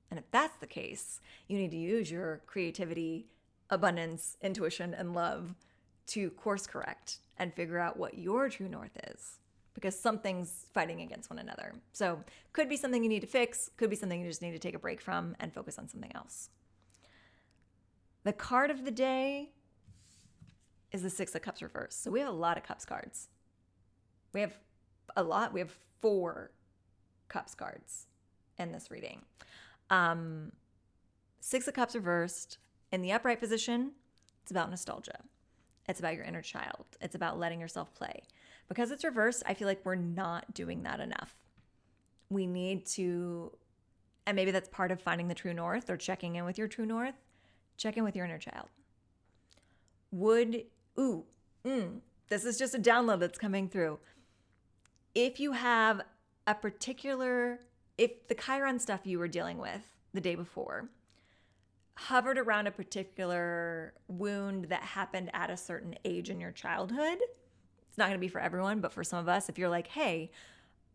And if that's the case, you need to use your creativity, abundance, intuition, and love to course correct and figure out what your true north is, because something's fighting against one another. So could be something you need to fix, could be something you just need to take a break from and focus on something else. The card of the day is the Six of Cups reversed. So we have a lot of Cups cards. We have 4 Cups cards in this reading. Six of Cups reversed in the upright position. It's about nostalgia. It's about your inner child. It's about letting yourself play. Because it's reversed, I feel like we're not doing that enough. We need to, and maybe that's part of finding the true north or checking in with your true north. Check in with your inner child. This is just a download that's coming through. If you have if the Chiron stuff you were dealing with the day before hovered around a particular wound that happened at a certain age in your childhood, it's not going to be for everyone, but for some of us, if you're like, hey,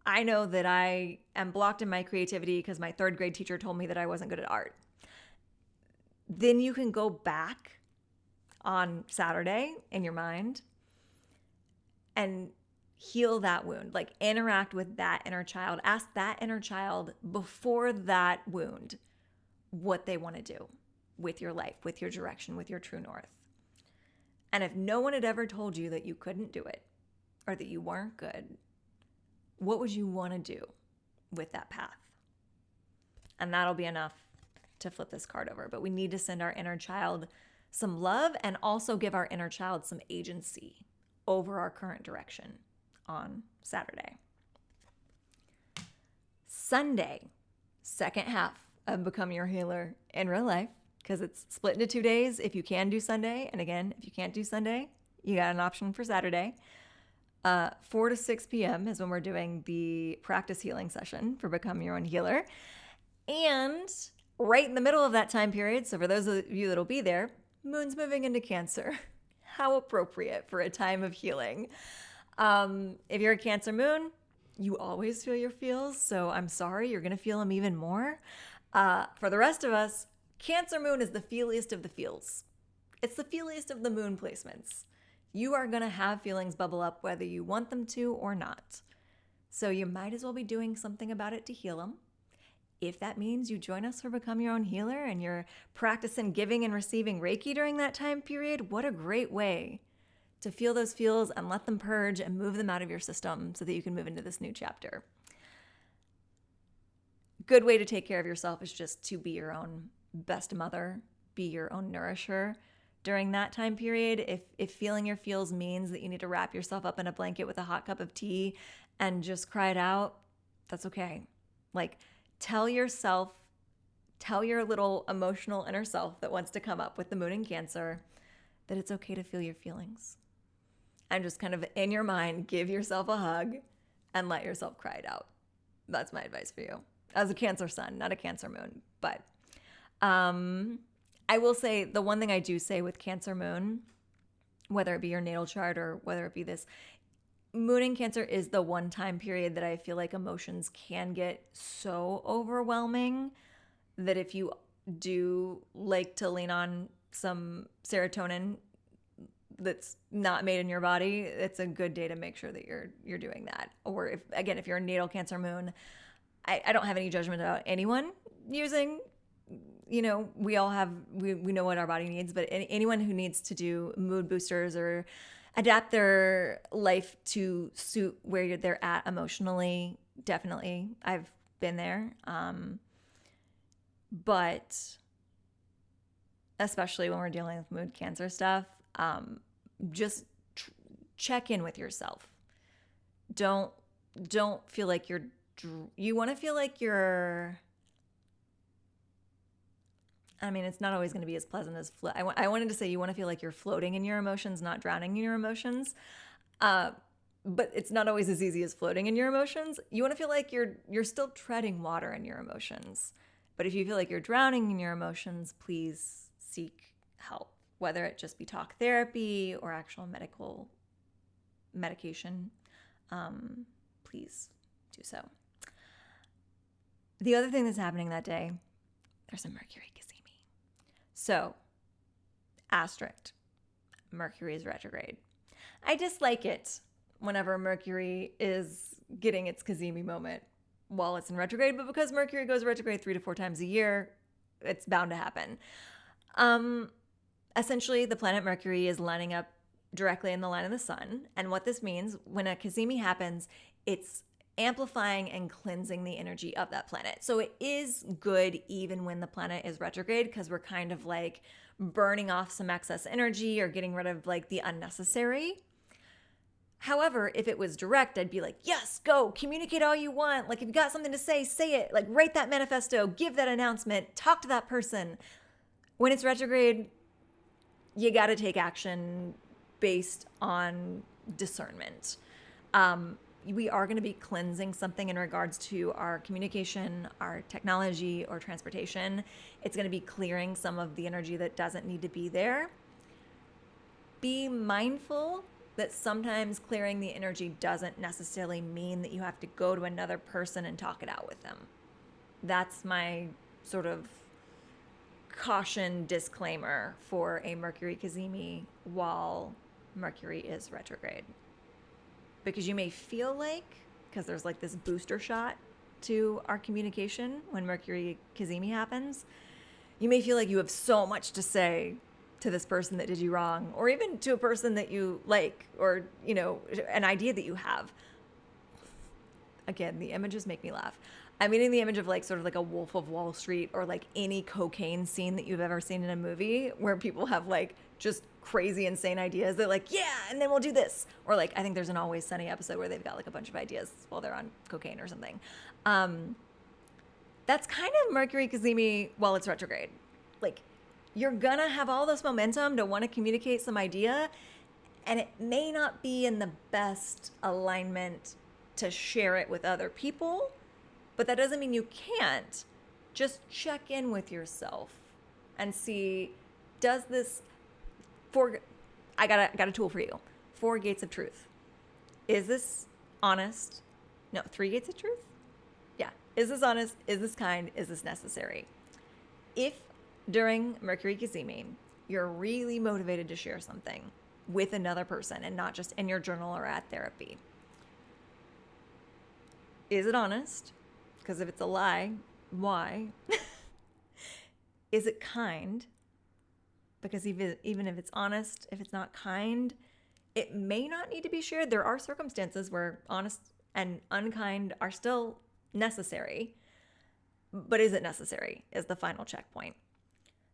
I know that I am blocked in my creativity because my third grade teacher told me that I wasn't good at art, then you can go back on Saturday in your mind and heal that wound, like interact with that inner child. Ask that inner child before that wound what they want to do with your life, with your direction, with your true north. And if no one had ever told you that you couldn't do it or that you weren't good, what would you want to do with that path? And that'll be enough to flip this card over. But we need to send our inner child some love and also give our inner child some agency over our current direction on Saturday. Sunday, second half of Become Your Healer in real life, because it's split into 2 days if you can do Sunday. And again, if you can't do Sunday, you got an option for Saturday. 4 to 6 p.m. is when we're doing the practice healing session for Become Your Own Healer. And right in the middle of that time period, so for those of you that'll be there, Moon's moving into Cancer. How appropriate for a time of healing. If you're a Cancer Moon, you always feel your feels, so I'm sorry, you're going to feel them even more. For the rest of us, Cancer Moon is the feeliest of the feels. It's the feeliest of the moon placements. You are going to have feelings bubble up whether you want them to or not. So you might as well be doing something about it to heal them. If that means you join us for Become Your Own Healer and you're practicing giving and receiving Reiki during that time period, what a great way to feel those feels and let them purge and move them out of your system so that you can move into this new chapter. Good way to take care of yourself is just to be your own best mother, be your own nourisher during that time period. If feeling your feels means that you need to wrap yourself up in a blanket with a hot cup of tea and just cry it out, that's okay. Like, tell your little emotional inner self that wants to come up with the moon in Cancer that it's okay to feel your feelings. And just kind of in your mind, give yourself a hug and let yourself cry it out. That's my advice for you. As a Cancer sun, not a Cancer moon. But I will say the one thing I do say with Cancer moon, whether it be your natal chart or whether it be this, moon in Cancer is the one time period that I feel like emotions can get so overwhelming that if you do like to lean on some serotonin that's not made in your body, it's a good day to make sure that you're doing that. Or if you're a natal Cancer moon, I don't have any judgment about anyone using, we all have, we know what our body needs, but anyone who needs to do mood boosters or adapt their life to suit where they're at emotionally, definitely. I've been there. But especially when we're dealing with mood Cancer stuff, just check in with yourself. Don't feel like you want to feel like it's not always going to be as pleasant as I wanted to say you want to feel like you're floating in your emotions, not drowning in your emotions. But it's not always as easy as floating in your emotions. You want to feel like you're still treading water in your emotions. But if you feel like you're drowning in your emotions, please seek help, whether it just be talk therapy or actual medication. Please do so. The other thing that's happening that day, there's a Mercury Cazimi. So, asterisk, Mercury is retrograde. I dislike it whenever Mercury is getting its Cazimi moment while it's in retrograde, but because Mercury goes retrograde 3 to 4 times a year, it's bound to happen. Essentially, the planet Mercury is lining up directly in the line of the sun, and what this means, when a Cazimi happens, it's amplifying and cleansing the energy of that planet. So it is good even when the planet is retrograde, because we're kind of like burning off some excess energy or getting rid of like the unnecessary. However, if it was direct, I'd be like, yes, go, communicate all you want. Like, if you got something to say it. Like, write that manifesto, give that announcement, talk to that person. When it's retrograde, you got to take action based on discernment. We are going to be cleansing something in regards to our communication, our technology, or transportation. It's going to be clearing some of the energy that doesn't need to be there. Be mindful that sometimes clearing the energy doesn't necessarily mean that you have to go to another person and talk it out with them. That's my sort of caution disclaimer for a Mercury Cazimi while Mercury is retrograde. Because you may feel like, because there's like this booster shot to our communication when Mercury Cazimi happens, you may feel like you have so much to say to this person that did you wrong, or even to a person that you like, or, you know, an idea that you have. Again, the images make me laugh. I'm getting the image of like sort of like a Wolf of Wall Street, or like any cocaine scene that you've ever seen in a movie where people have like just crazy insane ideas. They're like, yeah, and then we'll do this. Or like, I think there's an Always Sunny episode where they've got like a bunch of ideas while they're on cocaine or something. That's kind of Mercury Cazimi while it's retrograde. Like, you're gonna have all this momentum to want to communicate some idea, and it may not be in the best alignment to share it with other people, but that doesn't mean you can't. Just check in with yourself and see, does this, I got a tool for you. 4 gates of truth. Is this honest? No, 3 gates of truth? Yeah. Is this honest? Is this kind? Is this necessary? If during Mercury Cazimi, you're really motivated to share something with another person and not just in your journal or at therapy, is it honest? Because if it's a lie, why? Is it kind? Because even if it's honest, if it's not kind, it may not need to be shared. There are circumstances where honest and unkind are still necessary, but is it necessary is the final checkpoint.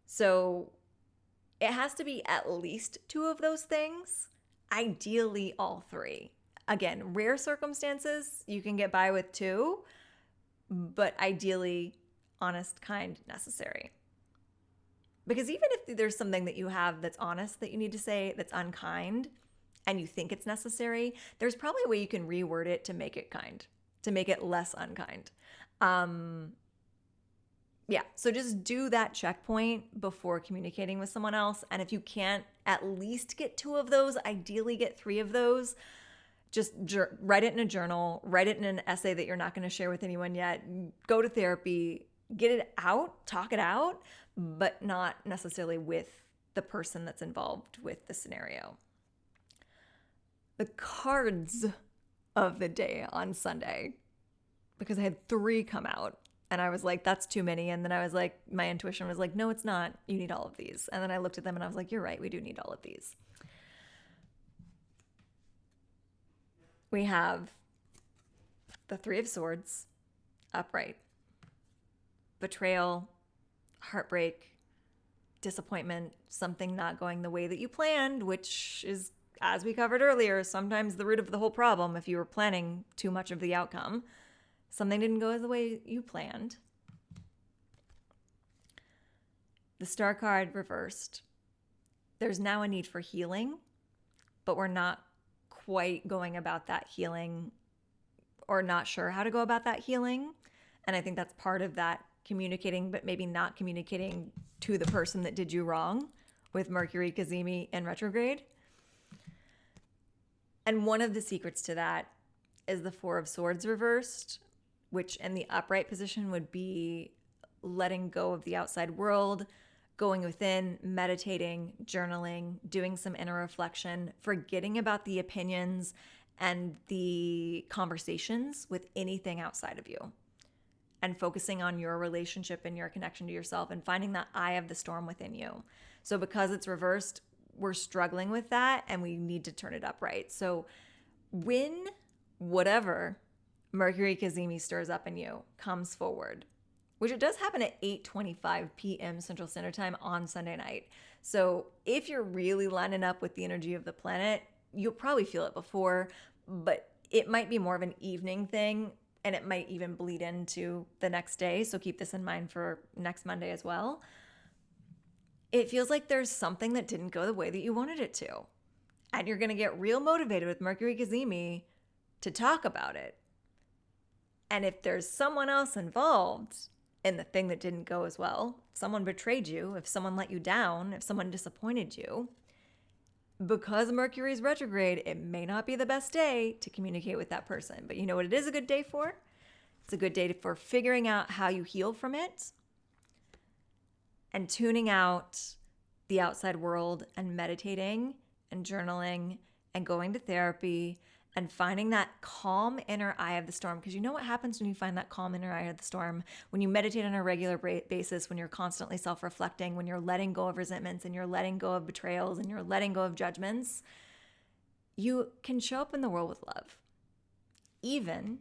So it has to be at least 2 of those things, ideally all 3. Again, rare circumstances, you can get by with 2, but ideally honest, kind, necessary. Because even if there's something that you have that's honest that you need to say that's unkind and you think it's necessary, there's probably a way you can reword it to make it kind, to make it less unkind. Yeah, so just do that checkpoint before communicating with someone else. And if you can't at least get 2 of those, ideally get 3 of those, just write it in a journal, write it in an essay that you're not going to share with anyone yet, go to therapy, get it out, talk it out, but not necessarily with the person that's involved with the scenario. The cards of the day on Sunday, because I had 3 come out. And I was like, that's too many. And then I was like, my intuition was like, no, it's not. You need all of these. And then I looked at them and I was like, you're right. We do need all of these. We have the 3 of Swords, upright. Betrayal, heartbreak, disappointment, something not going the way that you planned, which is, as we covered earlier, sometimes the root of the whole problem if you were planning too much of the outcome. Something didn't go the way you planned. The Star card reversed. There's now a need for healing, but we're not quite going about that healing, or not sure how to go about that healing. And I think that's part of that communicating, but maybe not communicating to the person that did you wrong with Mercury Cazimi in retrograde. And one of the secrets to that is the 4 of Swords reversed, which in the upright position would be letting go of the outside world, going within, meditating, journaling, doing some inner reflection, forgetting about the opinions and the conversations with anything outside of you, and focusing on your relationship and your connection to yourself and finding that eye of the storm within you. So because it's reversed, we're struggling with that and we need to turn it upright. So when whatever Mercury Cazimi stirs up in you, comes forward, which it does happen at 8:25 p.m. Central Standard Time on Sunday night. So if you're really lining up with the energy of the planet, you'll probably feel it before, but it might be more of an evening thing, and it might even bleed into the next day. So keep this in mind for next Monday as well. It feels like there's something that didn't go the way that you wanted it to. And you're going to get real motivated with Mercury Cazimi to talk about it. And if there's someone else involved in the thing that didn't go as well, if someone betrayed you, if someone let you down, if someone disappointed you, because Mercury's retrograde, it may not be the best day to communicate with that person. But you know what it is a good day for? It's a good day for figuring out how you heal from it and tuning out the outside world and meditating and journaling and going to therapy and finding that calm inner eye of the storm. Because you know what happens when you find that calm inner eye of the storm? When you meditate on a regular basis, when you're constantly self-reflecting, when you're letting go of resentments and you're letting go of betrayals and you're letting go of judgments, you can show up in the world with love, even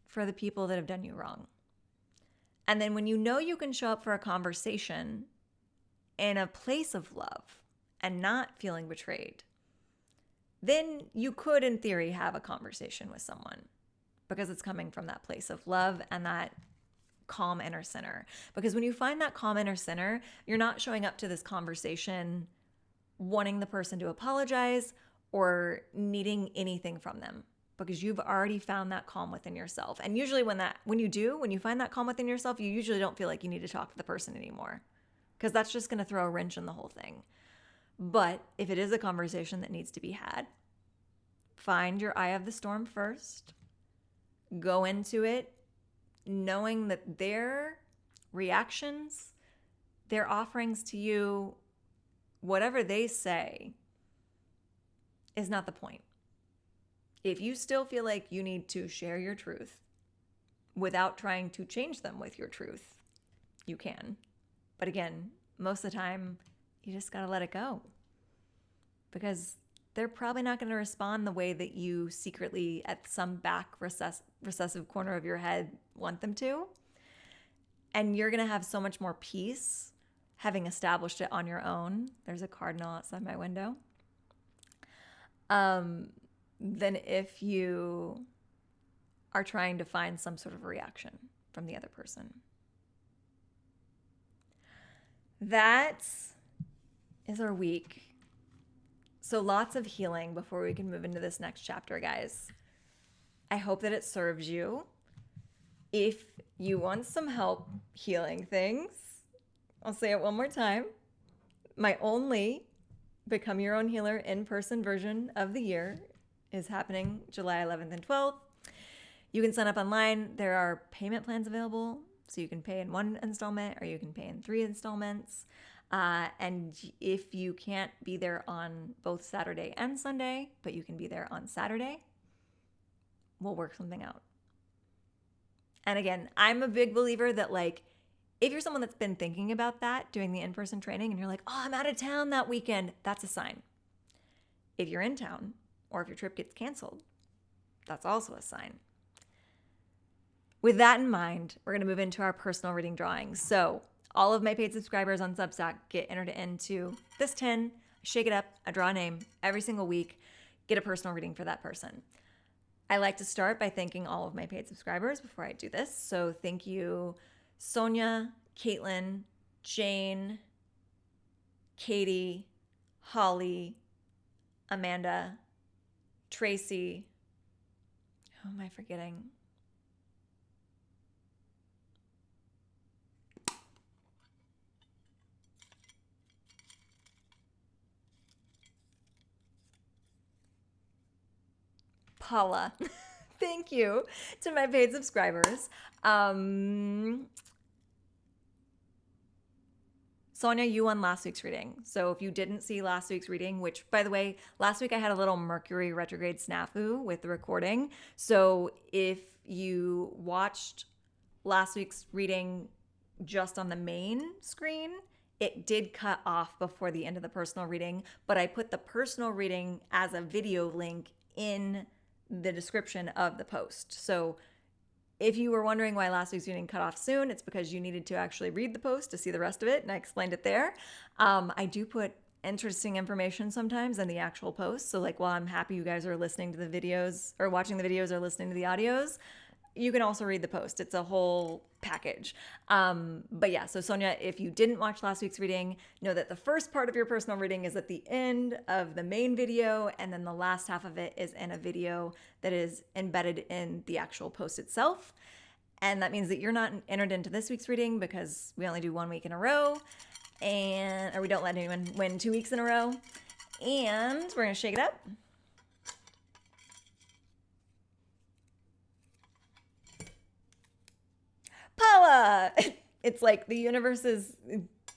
for the people that have done you wrong. And then when you know you can show up for a conversation in a place of love and not feeling betrayed, then you could, in theory, have a conversation with someone because it's coming from that place of love and that calm inner center. Because when you find that calm inner center, you're not showing up to this conversation wanting the person to apologize or needing anything from them, because you've already found that calm within yourself. And usually when you find that calm within yourself, you usually don't feel like you need to talk to the person anymore, because that's just going to throw a wrench in the whole thing. But if it is a conversation that needs to be had, find your eye of the storm first. Go into it knowing that their reactions, their offerings to you, whatever they say, is not the point. If you still feel like you need to share your truth without trying to change them with your truth, you can. But again, most of the time, you just got to let it go, because they're probably not going to respond the way that you secretly at some back recessive corner of your head want them to. And you're going to have so much more peace having established it on your own. There's a cardinal outside my window. Than if you are trying to find some sort of reaction from the other person. That is our week. So lots of healing before we can move into this next chapter, guys. I hope that it serves you. If you want some help healing things, I'll say it one more time. My only Become Your Own Healer in-person version of the year is happening July 11th and 12th. You can sign up online. There are payment plans available, so you can pay in one installment or you can pay in 3 installments. And if you can't be there on both Saturday and Sunday, but you can be there on Saturday, we'll work something out. And again, I'm a big believer that, like, if you're someone that's been thinking about that, doing the in-person training, and you're like, oh, I'm out of town that weekend, that's a sign. If you're in town, or if your trip gets canceled, that's also a sign. With that in mind, we're going to move into our personal reading drawings. So all of my paid subscribers on Substack get entered into this tin. I shake it up, I draw a name every single week, get a personal reading for that person. I like to start by thanking all of my paid subscribers before I do this. So thank you, Sonia, Caitlin, Jane, Katie, Holly, Amanda, Tracy. Who am I forgetting? Paula. Thank you to my paid subscribers. Sonia, you won last week's reading. So if you didn't see last week's reading, which, by the way, last week I had a little Mercury retrograde snafu with the recording. So if you watched last week's reading just on the main screen, it did cut off before the end of the personal reading, but I put the personal reading as a video link in the description of the post. So if you were wondering why last week's reading cut off soon, it's because you needed to actually read the post to see the rest of it, and I explained it there. I do put interesting information sometimes in the actual post. So like, while I'm happy you guys are listening to the videos or watching the videos or listening to the audios, you can also read the post. It's a whole package. But yeah, so Sonia, if you didn't watch last week's reading, know that the first part of your personal reading is at the end of the main video, and then the last half of it is in a video that is embedded in the actual post itself. And that means that you're not entered into this week's reading because we only do 1 week in a row, or we don't let anyone win 2 weeks in a row. And we're going to shake it up. Paula! It's like the universe is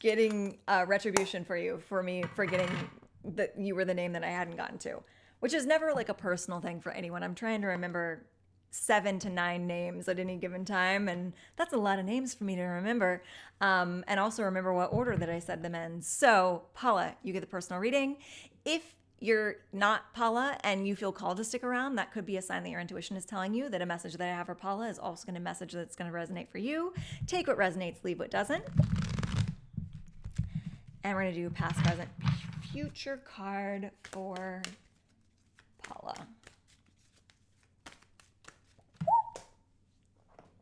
getting retribution for you, for me, for getting that you were the name that I hadn't gotten to, which is never like a personal thing for anyone. I'm trying to remember 7 to 9 names at any given time, and that's a lot of names for me to remember, and also remember what order that I said them in. So Paula, you get the personal reading. If you're not Paula and you feel called to stick around, that could be a sign that your intuition is telling you that a message that I have for Paula is also going to message that's going to resonate for you. Take what resonates, leave what doesn't. And we're going to do past, present, future card for Paula.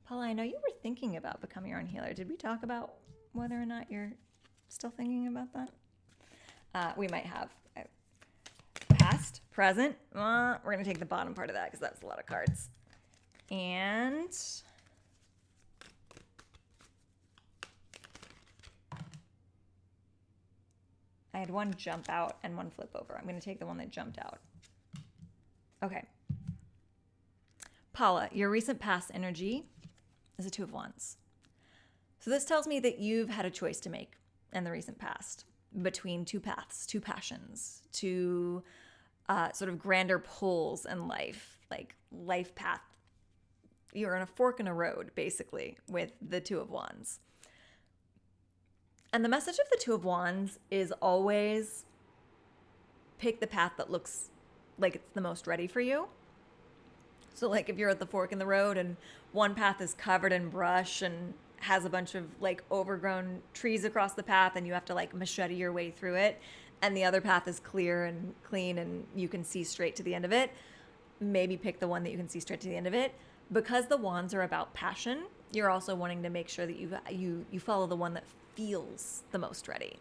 Paula, I know you were thinking about becoming your own healer. Did we talk about whether or not you're still thinking about that? We might have. Past, present. We're going to take the bottom part of that because that's a lot of cards. And I had one jump out and one flip over. I'm going to take the one that jumped out. Okay. Paula, your recent past energy is a 2 of Wands. So this tells me that you've had a choice to make in the recent past between 2 paths, 2 passions, 2 sort of grander pulls in life, like life path. You're in a fork in a road, basically, with the 2 of Wands. And the message of the 2 of Wands is always pick the path that looks like it's the most ready for you. So like if you're at the fork in the road and one path is covered in brush and has a bunch of like overgrown trees across the path and you have to like machete your way through it, and the other path is clear and clean and you can see straight to the end of it, maybe pick the one that you can see straight to the end of it. Because the wands are about passion, you're also wanting to make sure that you follow the one that feels the most ready.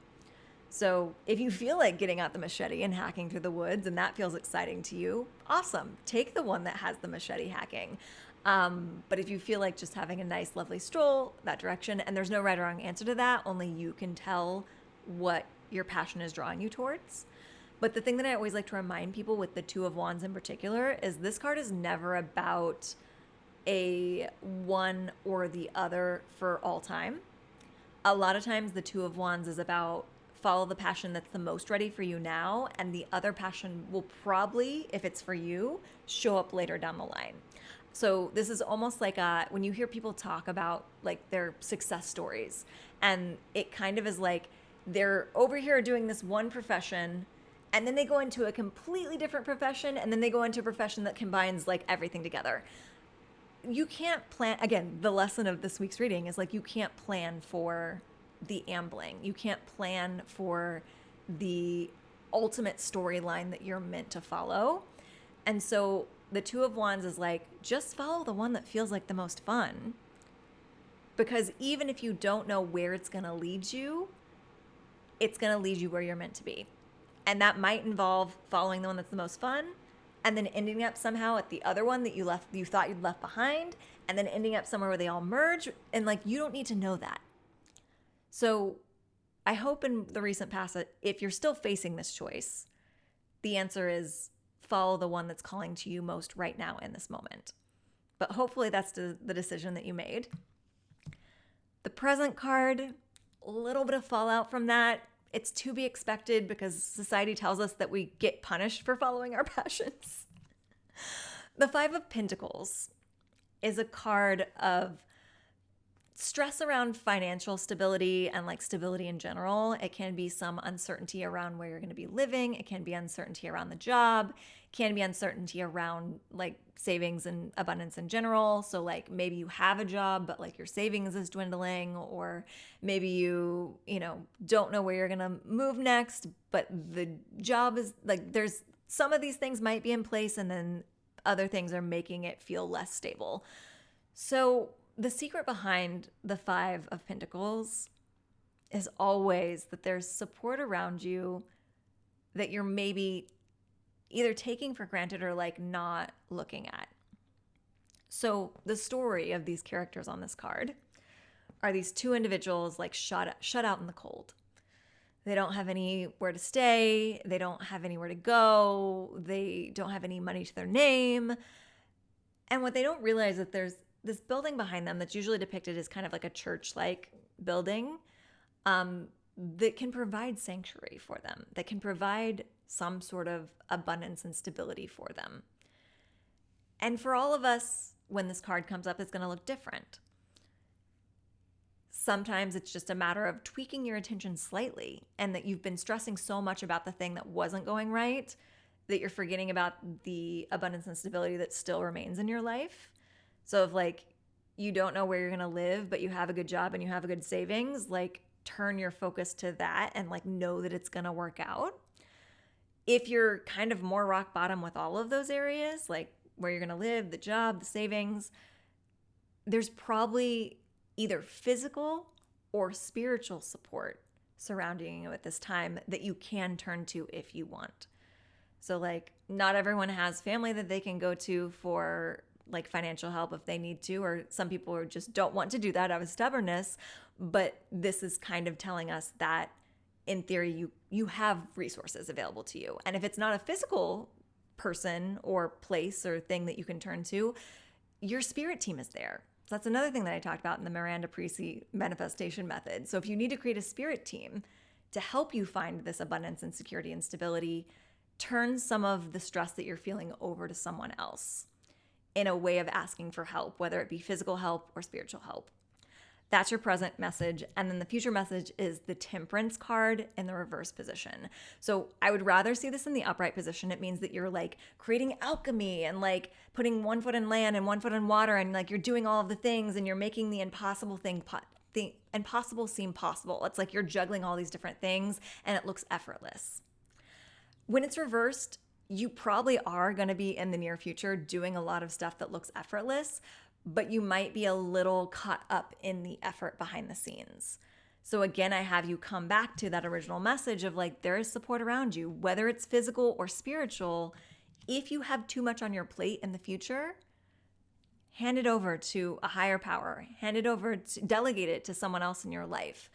So if you feel like getting out the machete and hacking through the woods and that feels exciting to you, awesome. Take the one that has the machete hacking. But if you feel like just having a nice, lovely stroll that direction, and there's no right or wrong answer to that, only you can tell what your passion is drawing you towards. But the thing that I always like to remind people with the 2 of Wands in particular is this card is never about a one or the other for all time. A lot of times the 2 of Wands is about follow the passion that's the most ready for you now, and the other passion will probably, if it's for you, show up later down the line. So this is almost like when you hear people talk about like their success stories, and it kind of is like they're over here doing this one profession and then they go into a completely different profession, and then they go into a profession that combines like everything together. You can't plan, again, the lesson of this week's reading is like you can't plan for the ambling. You can't plan for the ultimate storyline that you're meant to follow. And so the 2 of Wands is like, just follow the one that feels like the most fun. Because even if you don't know where it's going to lead you, it's going to lead you where you're meant to be. And that might involve following the one that's the most fun and then ending up somehow at the other one that you thought you'd left behind, and then ending up somewhere where they all merge. And like, you don't need to know that. So I hope in the recent past that if you're still facing this choice, the answer is follow the one that's calling to you most right now in this moment. But hopefully that's the decision that you made. The present card, a little bit of fallout from that. It's to be expected because society tells us that we get punished for following our passions. The 5 of Pentacles is a card of stress around financial stability and like stability in general. It can be some uncertainty around where you're going to be living. It can be uncertainty around the job. It can be uncertainty around like savings and abundance in general. So like maybe you have a job, but like your savings is dwindling, or maybe you don't know where you're going to move next, but the job is like, there's some of these things might be in place and then other things are making it feel less stable. So the secret behind the Five of Pentacles is always that there's support around you that you're maybe either taking for granted or like not looking at. So the story of these characters on this card are these two individuals like shut out in the cold. They don't have anywhere to stay. They don't have anywhere to go. They don't have any money to their name. And what they don't realize is that there's this building behind them that's usually depicted as kind of like a church-like building that can provide sanctuary for them, that can provide some sort of abundance and stability for them. And for all of us, when this card comes up, it's going to look different. Sometimes it's just a matter of tweaking your attention slightly, and that you've been stressing so much about the thing that wasn't going right that you're forgetting about the abundance and stability that still remains in your life. So if like you don't know where you're going to live, but you have a good job and you have a good savings, like turn your focus to that and like know that it's going to work out. If you're kind of more rock bottom with all of those areas, like where you're going to live, the job, the savings, there's probably either physical or spiritual support surrounding you at this time that you can turn to if you want. So like not everyone has family that they can go to for like financial help if they need to, or some people just don't want to do that out of stubbornness. But this is kind of telling us that in theory, you have resources available to you. And if it's not a physical person or place or thing that you can turn to, your spirit team is there. So that's another thing that I talked about in the Miranda Parisi manifestation method. So if you need to create a spirit team to help you find this abundance and security and stability, turn some of the stress that you're feeling over to someone else in a way of asking for help, whether it be physical help or spiritual help. That's your present message. And then the future message is the Temperance card in the reverse position. So I would rather see this in the upright position. It means that you're like creating alchemy and like putting one foot in land and one foot in water, and like you're doing all of the things and you're making the impossible impossible seem possible. It's like you're juggling all these different things and it looks effortless. When it's reversed, you probably are going to be in the near future doing a lot of stuff that looks effortless, but you might be a little caught up in the effort behind the scenes. So again, I have you come back to that original message of like, there is support around you, whether it's physical or spiritual. If you have too much on your plate in the future, hand it over to a higher power, delegate it to someone else in your life.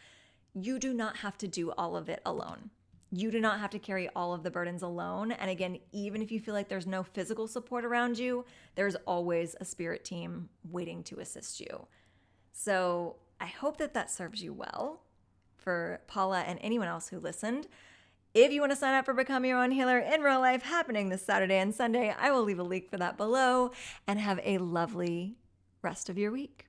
You do not have to do all of it alone. You do not have to carry all of the burdens alone. And again, even if you feel like there's no physical support around you, there's always a spirit team waiting to assist you. So I hope that serves you well for Paula and anyone else who listened. If you want to sign up for Become Your Own Healer in real life happening this Saturday and Sunday, I will leave a link for that below, and have a lovely rest of your week.